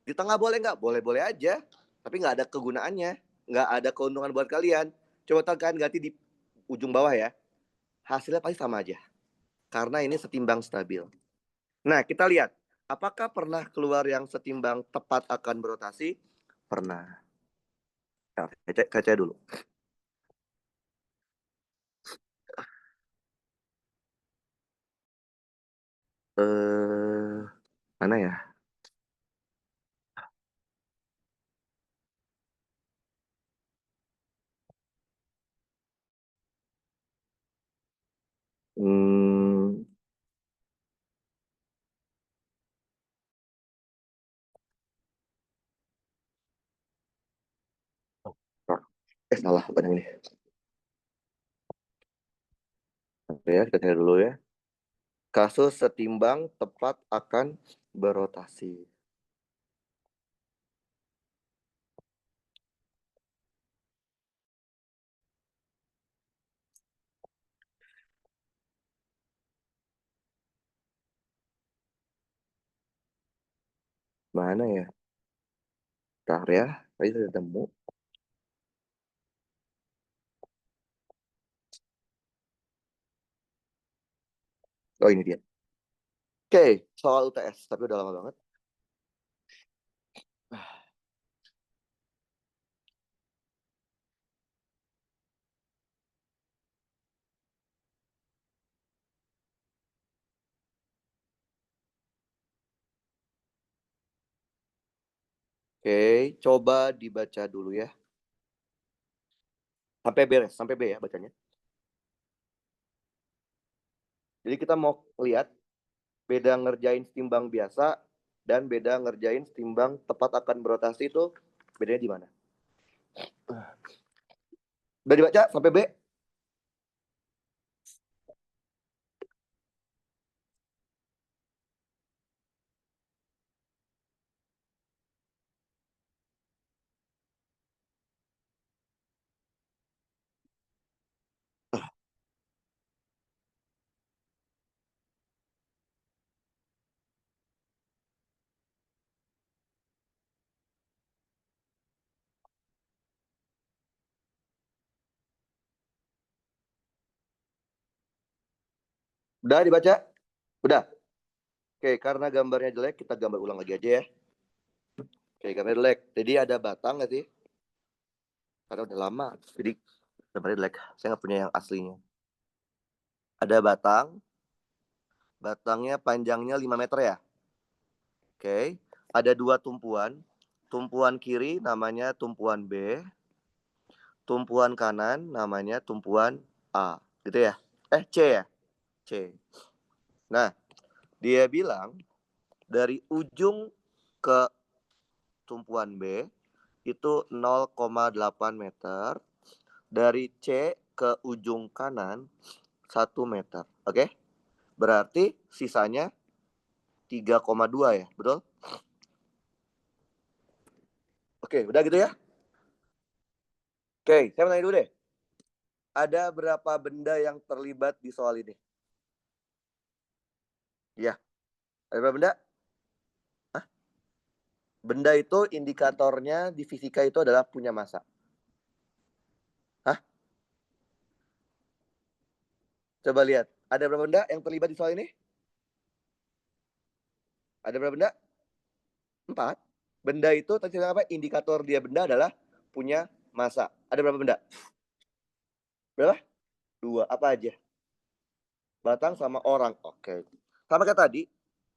Di tengah boleh nggak? Boleh-boleh aja. Tapi nggak ada kegunaannya. Nggak ada keuntungan buat kalian. Coba kalian ganti di ujung bawah ya. Hasilnya pasti sama aja. Karena ini setimbang stabil. Nah, kita lihat. Apakah pernah keluar yang setimbang tepat akan berotasi? Pernah. Nah, kaca dulu. Mana ya? Hmm, salah apa ini? Oke, ya, kita cari dulu ya. Kasus setimbang tepat akan berotasi. Mana ya? Bentar ya, tadi saya temu. Oh, ini dia. Oke, soal UTS, tapi udah lama banget. Oke, coba dibaca dulu ya. Sampai beres, sampai B ya bacanya. Jadi kita mau lihat beda ngerjain setimbang biasa dan beda ngerjain setimbang tepat akan berotasi itu bedanya di mana? Udah dibaca sampai B? Udah dibaca? Udah. Oke, karena gambarnya jelek, kita gambar ulang lagi aja ya. Oke, gambarnya jelek. Jadi ada batang nggak sih? Karena udah lama. Jadi gambarnya jelek. Saya nggak punya yang aslinya. Ada batang. Batangnya panjangnya 5 meter ya. Oke. Ada dua tumpuan. Tumpuan kiri namanya tumpuan B. Tumpuan kanan namanya tumpuan A. Gitu ya? C ya? C. Nah, dia bilang dari ujung ke tumpuan B itu 0,8 meter. Dari C ke ujung kanan 1 meter. Oke? Berarti sisanya 3,2 ya, betul? Oke, udah gitu ya? Oke, saya mau tanya dulu deh. Ada berapa benda yang terlibat di soal ini? Iya, ada berapa benda? Hah? Benda itu indikatornya di fisika itu adalah punya massa. Hah? Coba lihat. Ada berapa benda yang terlibat di soal ini? Ada berapa benda? 4. Benda itu tadi apa? Indikator dia benda adalah punya massa. Ada berapa benda? Berapa? 2. Apa aja? Batang sama orang. Oke. Sama kayak tadi,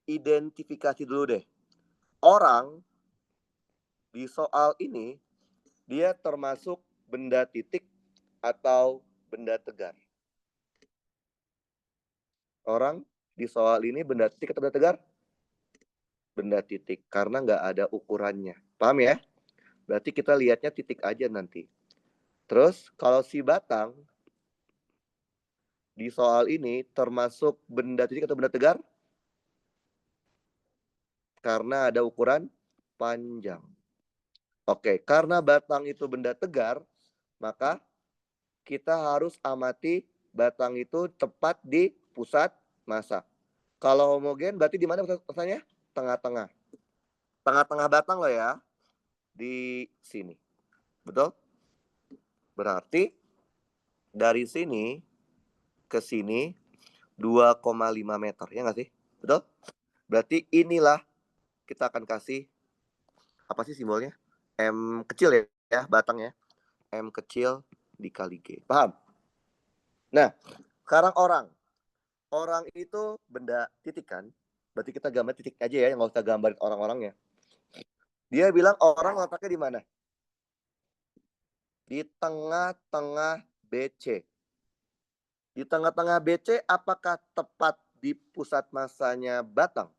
identifikasi dulu deh. Orang di soal ini dia termasuk benda titik atau benda tegar. Orang di soal ini benda titik atau benda tegar? Benda titik, karena nggak ada ukurannya. Paham ya? Berarti kita lihatnya titik aja nanti. Terus kalau si batang di soal ini termasuk benda titik atau benda tegar? Karena ada ukuran panjang. Oke, karena batang itu benda tegar, maka kita harus amati batang itu tepat di pusat massa. Kalau homogen berarti di mana pusatnya? Tengah-tengah. Tengah-tengah batang loh ya. Di sini. Betul? Berarti dari sini ke sini 2,5 meter. Ya nggak sih? Betul? Berarti inilah kita akan kasih apa sih simbolnya? M kecil ya batangnya. M kecil dikali G. Paham? Nah, sekarang orang. Orang itu benda titik kan? Berarti kita gambar titik aja ya, nggak usah gambarin orang-orangnya. Dia bilang orang letaknya di mana? Di tengah-tengah BC. Di tengah-tengah BC apakah tepat di pusat massanya batang?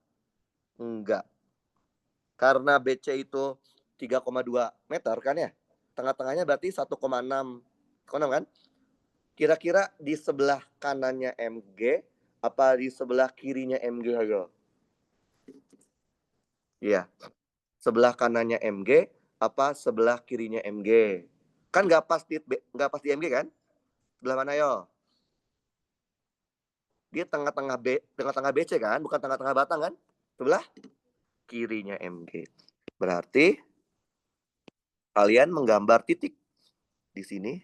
Enggak. Karena BC itu 3,2 meter kan ya? Tengah-tengahnya berarti 1,6 kan? Kira-kira di sebelah kanannya MG apa di sebelah kirinya MG aja? Iya. Sebelah kanannya MG apa sebelah kirinya MG? Kan nggak pas di MG kan? Sebelah mana yo? Dia tengah-tengah BC kan, bukan tengah-tengah batang kan? Sebelah kirinya MG. Berarti kalian menggambar titik di sini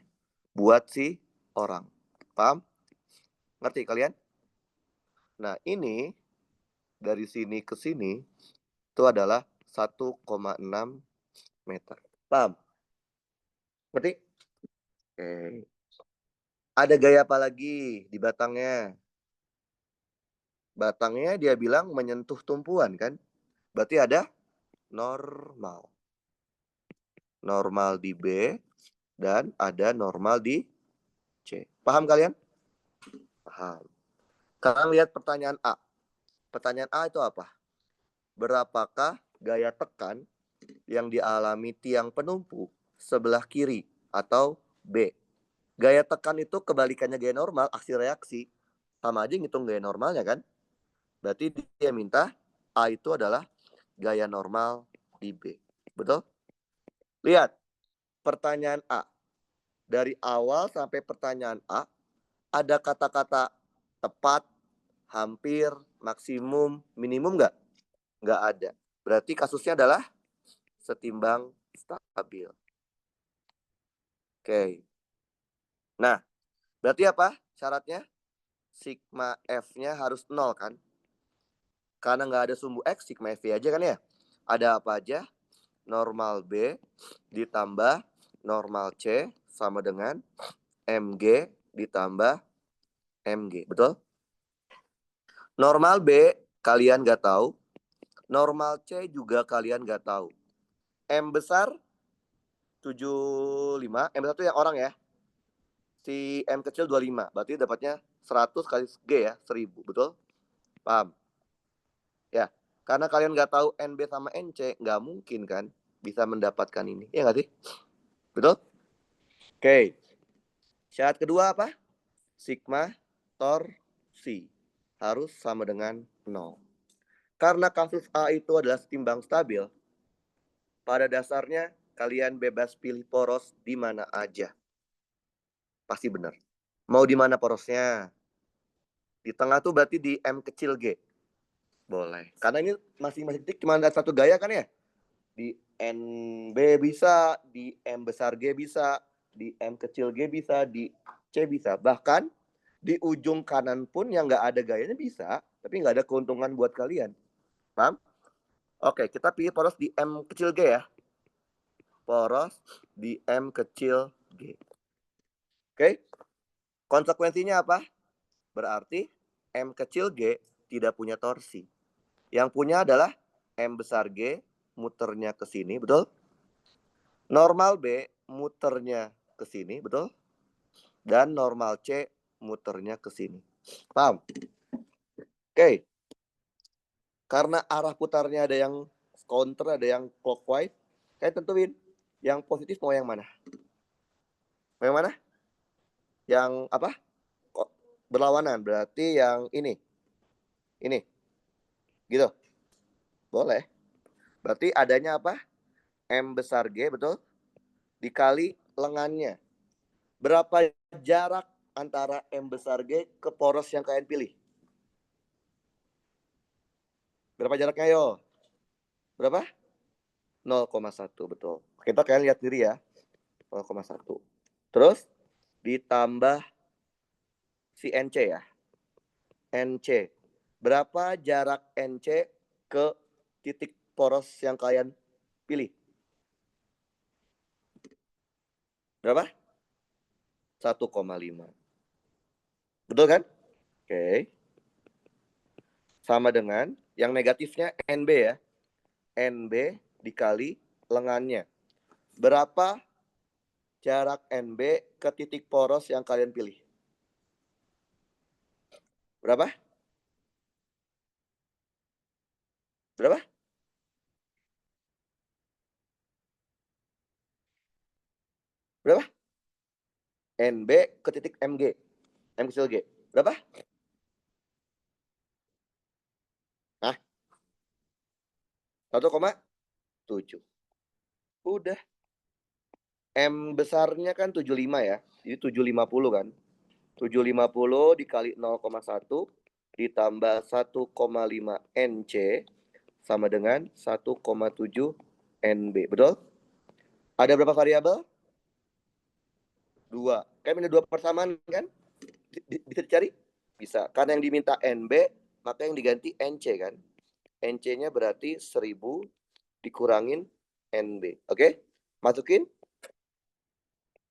buat si orang. Paham? Ngerti kalian? Nah, ini dari sini ke sini itu adalah 1,6 meter. Paham? Ngerti? Oke. Ada gaya apa lagi di batangnya? Batangnya dia bilang menyentuh tumpuan kan? Berarti ada normal. Normal di B dan ada normal di C. Paham kalian? Paham. Sekarang lihat pertanyaan A. Pertanyaan A itu apa? Berapakah gaya tekan yang dialami tiang penumpu sebelah kiri atau B? Gaya tekan itu kebalikannya gaya normal, aksi reaksi. Sama aja ngitung gaya normalnya kan? Berarti dia minta A itu adalah gaya normal di B. Betul? Lihat, pertanyaan A. Dari awal sampai pertanyaan A, ada kata-kata tepat, hampir, maksimum, minimum nggak? Nggak ada. Berarti kasusnya adalah setimbang stabil. Oke. Nah, berarti apa syaratnya? Sigma F-nya harus 0 kan? Karena nggak ada sumbu X, sigma F aja kan ya? Ada apa aja? Normal B ditambah normal C sama dengan MG ditambah MG. Betul? Normal B kalian nggak tahu. Normal C juga kalian nggak tahu. M besar 75. M besar itu yang orang ya. Si M kecil 25. Berarti dapatnya 100 kali G ya. 1000. Betul? Paham? Ya. Karena kalian nggak tahu NB sama NC. Nggak mungkin kan bisa mendapatkan ini. Ya nggak sih? Betul? Oke. Syarat kedua apa? Sigma torsi harus sama dengan 0. Karena kasus A itu adalah setimbang stabil, pada dasarnya kalian bebas pilih poros di mana aja. Pasti benar. Mau di mana porosnya? Di tengah tuh berarti di M kecil G. Boleh. Karena ini masing-masing titik cuma ada satu gaya kan ya? Di NB bisa, di M besar G bisa, di M kecil G bisa, di C bisa. Bahkan di ujung kanan pun yang nggak ada gayanya bisa, tapi nggak ada keuntungan buat kalian. Paham? Oke, kita pilih poros di M kecil G ya. Poros di M kecil G. Oke? Konsekuensinya apa? Berarti M kecil G tidak punya torsi. Yang punya adalah M besar G muternya ke sini, betul? Normal B muternya ke sini, betul? Dan normal C muternya ke sini. Paham? Oke. Karena arah putarnya ada yang counter, ada yang clockwise, saya tentuin yang positif mau yang mana? Mau yang mana? Yang apa? Berlawanan, berarti yang ini. Ini. Gitu. Boleh. Berarti adanya apa? M besar G, betul? Dikali lengannya. Berapa jarak antara M besar G ke poros yang kalian pilih? Berapa jaraknya, yo? Berapa? 0,1, betul. Kita kalian lihat diri ya. 0,1. Terus ditambah si NC ya. NC. Berapa jarak NC ke titik poros yang kalian pilih? Berapa? 1,5. Betul kan? Oke. Sama dengan yang negatifnya NB ya. NB dikali lengannya. Berapa jarak NB ke titik poros yang kalian pilih? Berapa? Berapa? Berapa? NB ke titik MG. M kecil G. Berapa? Nah, 1,7. Udah. M besarnya kan 75 ya. Jadi 750 kan. 750 dikali 0,1 ditambah 1,5 NC sama dengan 1,7 NB. Betul? Ada berapa variabel? 2. Kan ada 2 persamaan kan? Bisa dicari? Bisa. Karena yang diminta NB, maka yang diganti NC kan? NC-nya berarti 1000 dikurangin NB. Oke? Masukin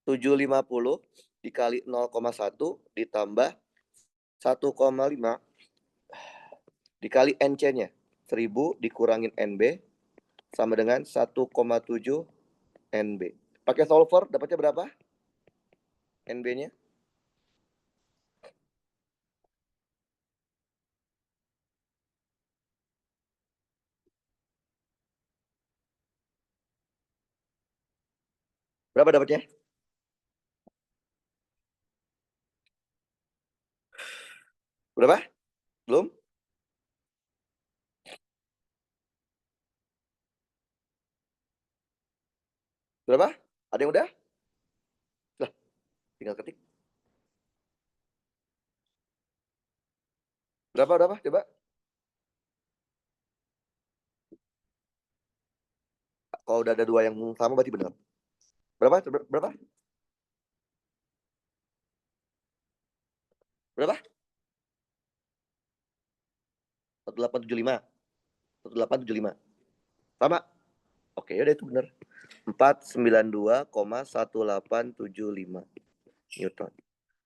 750 dikali 0,1 ditambah 1,5 dikali NC-nya. 1000 dikurangin NB sama dengan 1,7 NB. Pakai solver dapatnya berapa? NB-nya? Berapa dapatnya? Berapa? Belum? Berapa? Ada yang udah? Lah, tinggal ketik. Berapa? Coba. Kalau udah ada 2 yang sama berarti benar. Berapa? Berapa? Berapa? 1875. 1875. Sama. Oke, udah itu benar. 492,1875 Newton.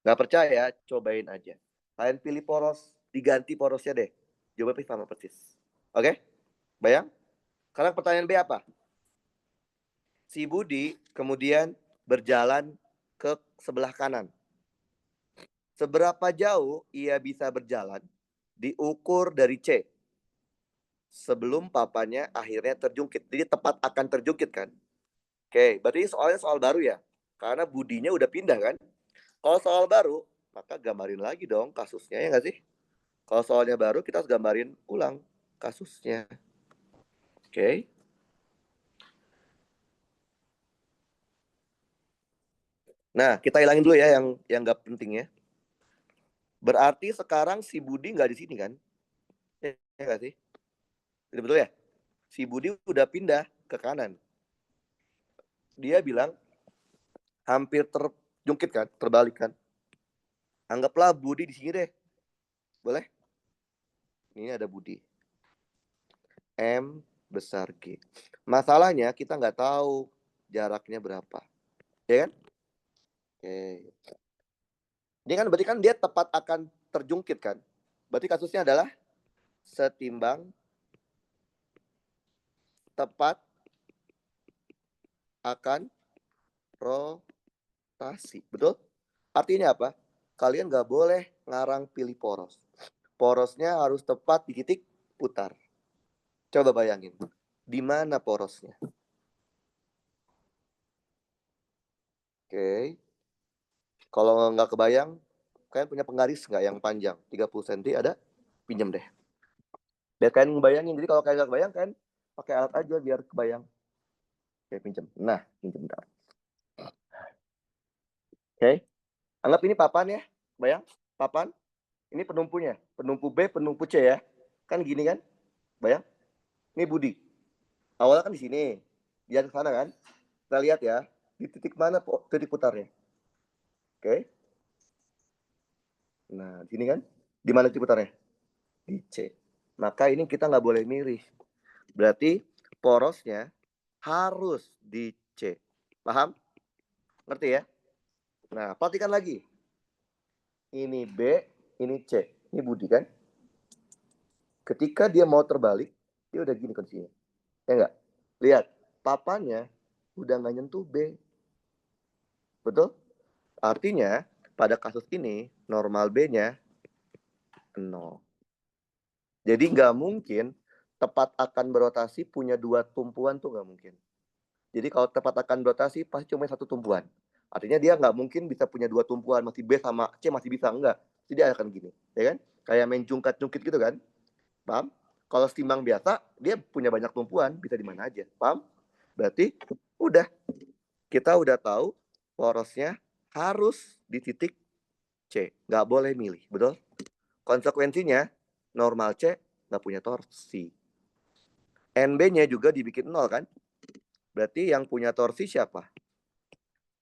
Nggak percaya, cobain aja. Kalian pilih poros, diganti porosnya deh. Jawabnya sama persis. Oke? Bayang? Sekarang pertanyaan B apa? Si Budi kemudian berjalan ke sebelah kanan. Seberapa jauh ia bisa berjalan diukur dari C sebelum papanya akhirnya terjungkit. Jadi tepat akan terjungkit kan? Oke, berarti soalnya soal baru ya. Karena Budinya udah pindah kan? Kalau soal baru, maka gambarin lagi dong kasusnya ya nggak sih? Kalau soalnya baru kita harus gambarin ulang kasusnya. Oke. Nah, kita hilangin dulu ya yang nggak penting ya. Berarti sekarang si Budi nggak di sini kan? Ya nggak sih? Betul ya? Si Budi udah pindah ke kanan. Dia bilang hampir terjungkit kan, terbalik kan. Anggaplah Budi di sini deh. Boleh? Ini ada Budi. M besar G. Masalahnya kita nggak tahu jaraknya berapa. Ya kan? Oke. Ini kan berarti kan dia tepat akan terjungkit kan. Berarti kasusnya adalah setimbang tepat akan rotasi. Betul? Artinya apa? Kalian nggak boleh ngarang pilih poros. Porosnya harus tepat di titik putar. Coba bayangin. Di mana porosnya? Oke. Kalau nggak kebayang, kalian punya penggaris nggak yang panjang? 30 cm ada? Pinjam deh. Biar kalian ngebayangin. Jadi kalau kalian nggak kebayang kan, pakai alat aja biar kebayang. Oke, pinjam. Nah, pinjam bentar. Oke. Anggap ini papan ya. Bayang? Papan. Ini penumpunya. Penumpu B, penumpu C ya. Kan gini kan? Bayang? Ini Budi. Awalnya kan di sini. Dia ke sana kan? Kita lihat ya. Di titik mana titik putarnya. Oke. Nah, di sini kan? Di mana titik putarnya? Di C. Maka ini kita nggak boleh milih. Berarti porosnya harus di C. Paham? Ngerti ya? Nah, perhatikan lagi. Ini B, ini C. Ini Budi kan? Ketika dia mau terbalik, dia udah gini kondisinya. Ya enggak? Lihat, papannya udah nggak nyentuh B. Betul? Artinya, pada kasus ini, normal B-nya 0. Jadi nggak mungkin tepat akan berotasi punya dua tumpuan tuh nggak mungkin. Jadi kalau tepat akan berotasi pasti cuma satu tumpuan. Artinya dia nggak mungkin bisa punya dua tumpuan, masih B sama C masih bisa, enggak. Jadi dia akan gini, ya kan? Kayak main jungkat-jungkit gitu kan? Paham? Kalau setimbang biasa, dia punya banyak tumpuan, bisa di mana aja. Paham? Berarti udah, kita udah tahu porosnya harus di titik C. Nggak boleh milih, betul? Konsekuensinya, normal C nggak punya torsi. NB-nya juga dibikin 0 kan? Berarti yang punya torsi siapa?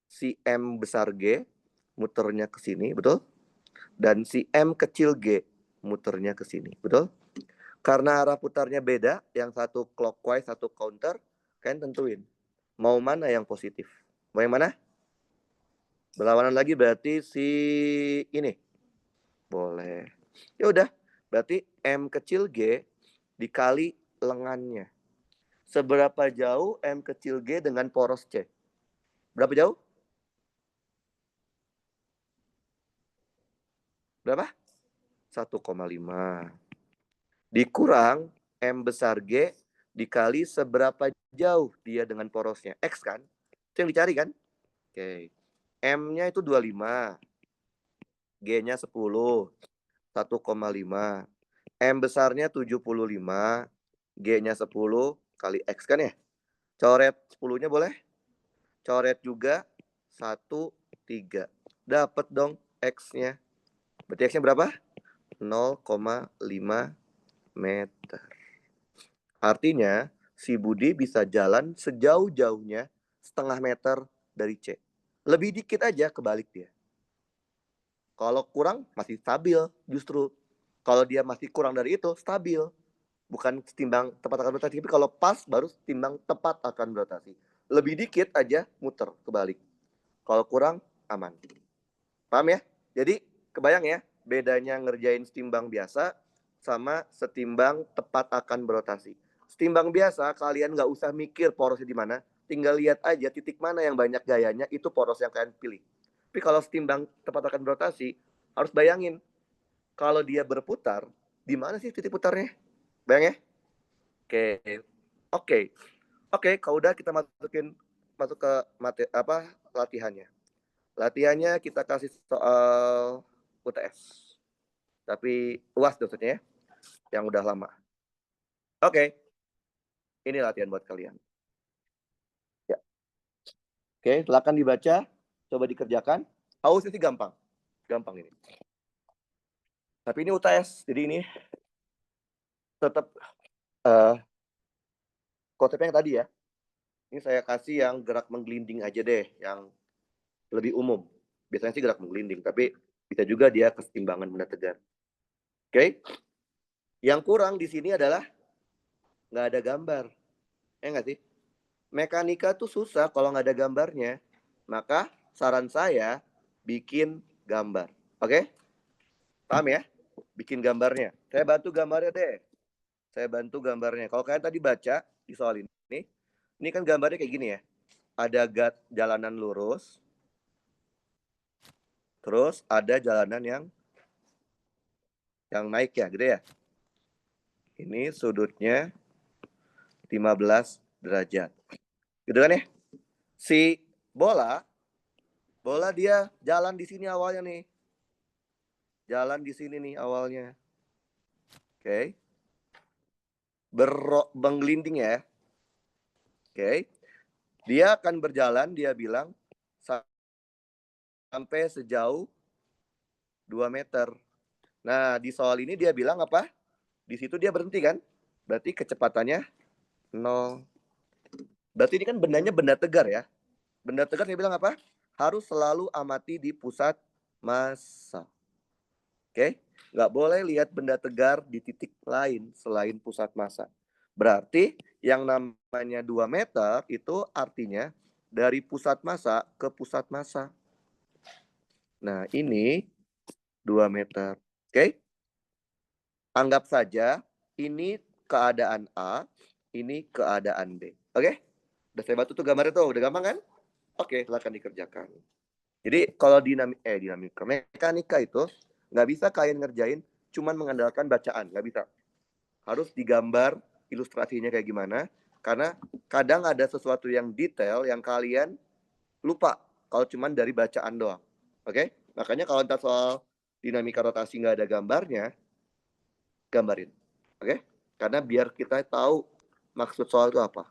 Si M besar G muternya ke sini, betul? Dan si M kecil G muternya ke sini, betul? Karena arah putarnya beda, yang satu clockwise, satu counter, kalian tentuin. Mau mana yang positif? Mau yang mana? Berlawanan lagi berarti si ini. Boleh. Ya udah, berarti M kecil G dikali lengannya. Seberapa jauh M kecil G dengan poros C? Berapa jauh? Berapa? 1,5. Dikurang M besar G dikali seberapa jauh dia dengan porosnya. X kan? Itu yang dicari kan? Oke. M-nya itu 25. G-nya 10. 1,5. M besarnya 75. G-nya 10 kali X kan ya? Coret 10-nya boleh? Coret juga 1, 3. Dapat dong X-nya. Berarti X-nya berapa? 0,5 meter. Artinya, si Budi bisa jalan sejauh-jauhnya setengah meter dari C. Lebih dikit aja kebalik dia. Kalau kurang, masih stabil justru. Kalau dia masih kurang dari itu, stabil. Bukan setimbang tepat akan berotasi, tapi kalau pas baru setimbang tepat akan berotasi. Lebih dikit aja muter kebalik. Kalau kurang, aman. Paham ya? Jadi, kebayang ya, bedanya ngerjain setimbang biasa sama setimbang tepat akan berotasi. Setimbang biasa, kalian nggak usah mikir porosnya di mana. Tinggal lihat aja titik mana yang banyak gayanya, itu poros yang kalian pilih. Tapi kalau setimbang tepat akan berotasi, harus bayangin. Kalau dia berputar, di mana sih titik putarnya? Bayang ya? Oke. Oke. Oke, kalau udah kita masuk ke latihannya. Latihannya kita kasih soal UTS. Tapi UAS maksudnya ya, yang udah lama. Oke. Ini latihan buat kalian. Ya. Oke, silakan dibaca, coba dikerjakan. Hausnya sih gampang. Gampang ini. Tapi ini UTS, jadi ini tetap konsepnya yang tadi ya. Ini saya kasih yang gerak menggelinding aja deh, yang lebih umum. Biasanya sih gerak menggelinding, tapi bisa juga dia kesetimbangan benda tegar. Oke? Yang kurang di sini adalah nggak ada gambar. Nggak sih? Mekanika tuh susah kalau nggak ada gambarnya. Maka saran saya bikin gambar. Oke? Paham ya? Bikin gambarnya. Saya bantu gambarnya deh. Saya bantu gambarnya. Kalau kalian tadi baca di soal ini kan gambarnya kayak gini ya. Ada jalanan lurus. Terus ada jalanan yang naik ya, gitu ya. Ini sudutnya 15 derajat. Gitu kan ya? Si bola dia jalan di sini awalnya nih. Jalan di sini nih awalnya. Oke. Menggelinding ya. Oke. Dia akan berjalan, dia bilang sampai sejauh 2 meter. Nah, di soal ini dia bilang apa? Di situ dia berhenti kan? Berarti kecepatannya 0. Berarti ini kan bendanya benda tegar ya. Benda tegar dia bilang apa? Harus selalu amati di pusat massa. Oke? Nggak boleh lihat benda tegar di titik lain selain pusat massa. Berarti yang namanya 2 meter itu artinya dari pusat massa ke pusat massa. Nah, ini 2 meter. Oke? Anggap saja ini keadaan A, ini keadaan B. Oke? Udah saya bantu tuh gambarnya tuh. Udah gampang kan? Oke, silakan dikerjakan. Jadi kalau dinamika mekanika itu nggak bisa kalian ngerjain cuman mengandalkan bacaan, nggak bisa. Harus digambar ilustrasinya kayak gimana, karena kadang ada sesuatu yang detail yang kalian lupa kalau cuman dari bacaan doang. Oke? Makanya kalau ntar soal dinamika rotasi nggak ada gambarnya, gambarin. Oke? Karena biar kita tahu maksud soal itu apa.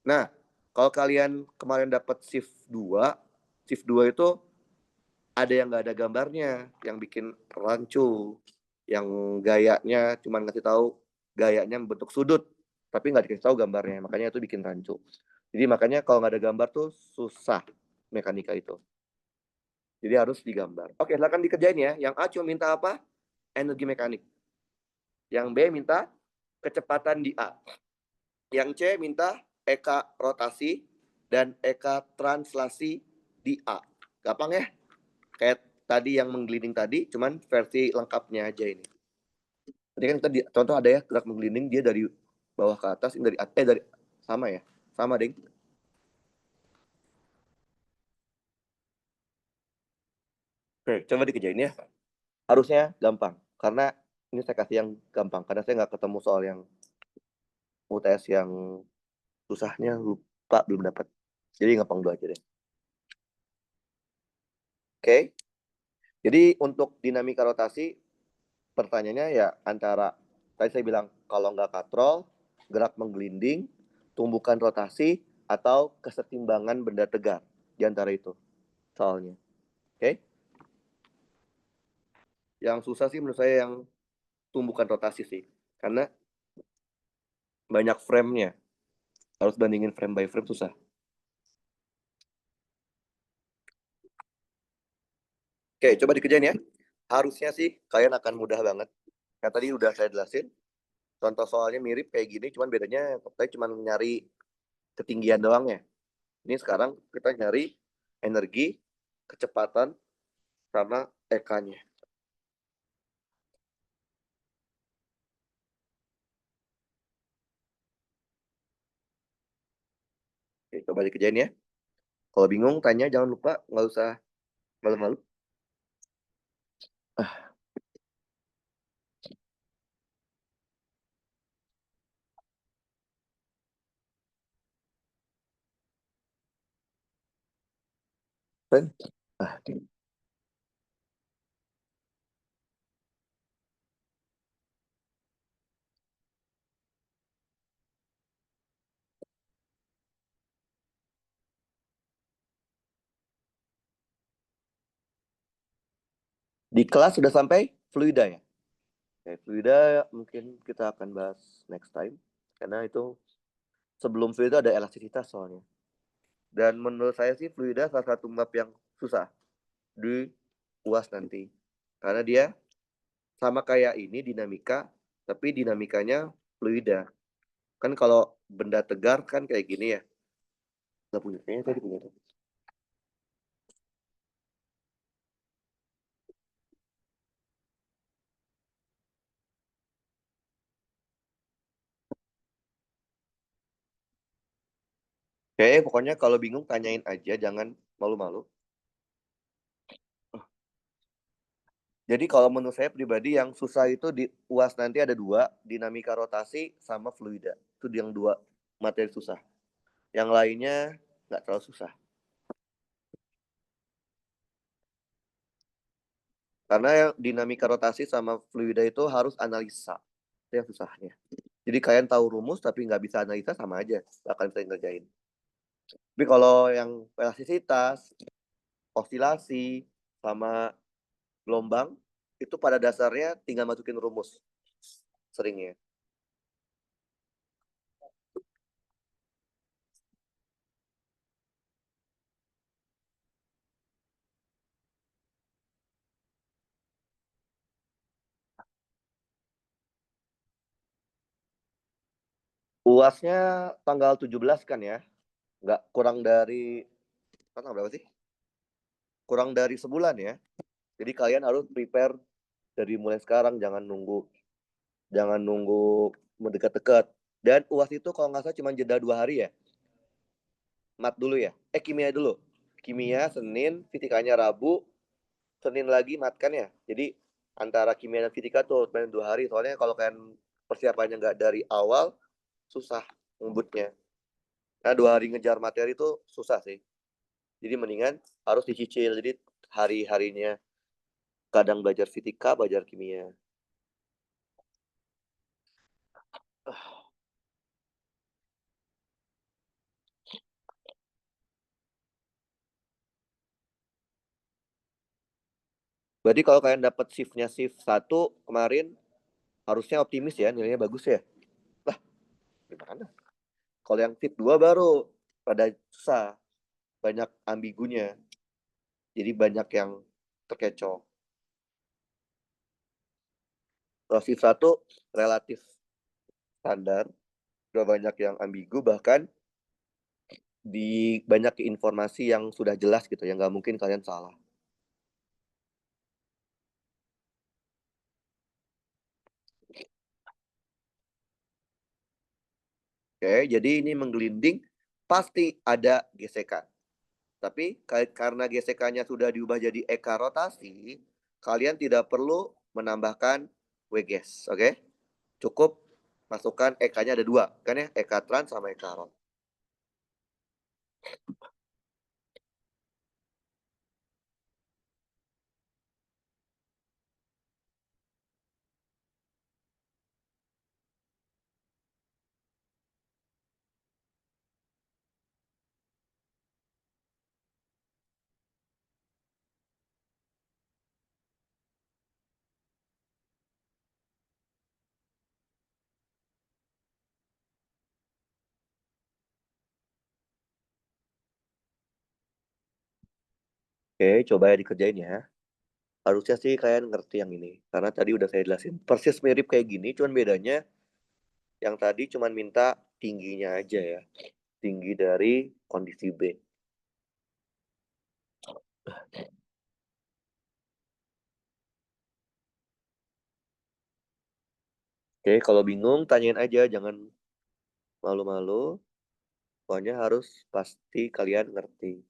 Nah, kalau kalian kemarin dapat shift 2 itu ada yang nggak ada gambarnya, yang bikin rancu, yang gayanya cuma ngasih tahu gayanya bentuk sudut, tapi nggak dikasih tahu gambarnya, makanya itu bikin rancu. Jadi makanya kalau nggak ada gambar tuh susah mekanika itu. Jadi harus digambar. Oke, silakan dikerjain ya. Yang A cuma minta apa? Energi mekanik. Yang B minta kecepatan di A. Yang C minta eka rotasi dan eka translasi di A. Gampang ya? Kayak tadi yang menggelinding tadi, cuman versi lengkapnya aja ini. Tadi kan kita contoh ada ya gerak menggelinding, dia dari bawah ke atas, ini dari sama ya, sama ding. Oke, coba dikerjain ya. Harusnya gampang, karena ini saya kasih yang gampang, karena saya nggak ketemu soal yang UTS yang susahnya lupa belum dapat. Jadi gampang dulu aja deh. Oke, jadi untuk dinamika rotasi, pertanyaannya ya antara, tadi saya bilang, kalau nggak katrol, gerak menggelinding, tumbukan rotasi, atau kesetimbangan benda tegar. Di antara itu soalnya. Oke? Yang susah sih menurut saya yang tumbukan rotasi sih. Karena banyak frame-nya. Harus bandingin frame by frame susah. Oke, coba dikerjain ya. Harusnya sih kalian akan mudah banget. Yang tadi udah saya jelasin. Contoh soalnya mirip kayak gini, cuman bedanya saya cuma nyari ketinggian doang ya. Ini sekarang kita nyari energi, kecepatan, sama EK-nya. Oke, coba dikerjain ya. Kalau bingung, tanya. Jangan lupa, nggak usah malu-malu. Kan? Ah, di kelas sudah sampai fluida ya. Oke, fluida mungkin kita akan bahas next time. Karena itu sebelum fluida ada elastisitas soalnya. Dan menurut saya sih fluida salah satu map yang susah di UAS nanti. Karena dia sama kayak ini dinamika, tapi dinamikanya fluida. Kan kalau benda tegar kan kayak gini ya. Nggak punya, kayaknya tadi punya. Kayaknya pokoknya kalau bingung tanyain aja, jangan malu-malu. Jadi kalau menurut saya pribadi yang susah itu di UAS nanti ada dua, dinamika rotasi sama fluida. Itu yang dua materi susah. Yang lainnya nggak terlalu susah. Karena yang dinamika rotasi sama fluida itu harus analisa. Itu yang susahnya. Jadi kalian tahu rumus tapi nggak bisa analisa sama aja, nggak akan bisa ngerjain. Tapi kalau yang elastisitas, osilasi, sama gelombang, itu pada dasarnya tinggal masukin rumus seringnya. UASnya tanggal 17 kan ya? Nggak kurang dari, tanggal berapa sih? Kurang dari sebulan ya. Jadi kalian harus prepare dari mulai sekarang, jangan nunggu mendekat-dekat. Dan UAS itu kalau nggak salah cuma jeda 2 hari ya. Mat dulu ya. Kimia dulu. Kimia Senin, fisikanya Rabu, Senin lagi mat kan ya. Jadi antara kimia dan fisika tuh main 2 hari. Soalnya kalau kalian persiapannya nggak dari awal, susah ngebutnya. Nah 2 hari ngejar materi itu susah sih. Jadi mendingan harus dicicil. Jadi hari-harinya kadang belajar fisika, belajar kimia. Berarti kalau kalian dapat shiftnya shift 1 kemarin, harusnya optimis ya, nilainya bagus ya. Lah, gimana? Kalau yang shift 2 baru pada susah, banyak ambigunya. Jadi banyak yang terkecoh. Kalau shift 1 relatif standar, gak banyak yang ambigu, bahkan di banyak informasi yang sudah jelas gitu, yang nggak mungkin kalian salah. Oke, jadi ini menggelinding, pasti ada gesekan. Tapi karena gesekannya sudah diubah jadi eka rotasi, kalian tidak perlu menambahkan WGES, oke? Cukup masukkan eka-nya ada dua, kan ya? Eka trans sama eka rot. Oke, coba ya dikerjain ya. Harusnya sih kalian ngerti yang ini. Karena tadi udah saya jelasin. Persis mirip kayak gini, cuman bedanya yang tadi cuman minta tingginya aja ya. Tinggi dari kondisi B. Oke, kalau bingung tanyain aja, jangan malu-malu. Pokoknya harus pasti kalian ngerti.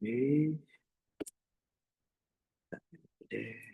Oke, deh.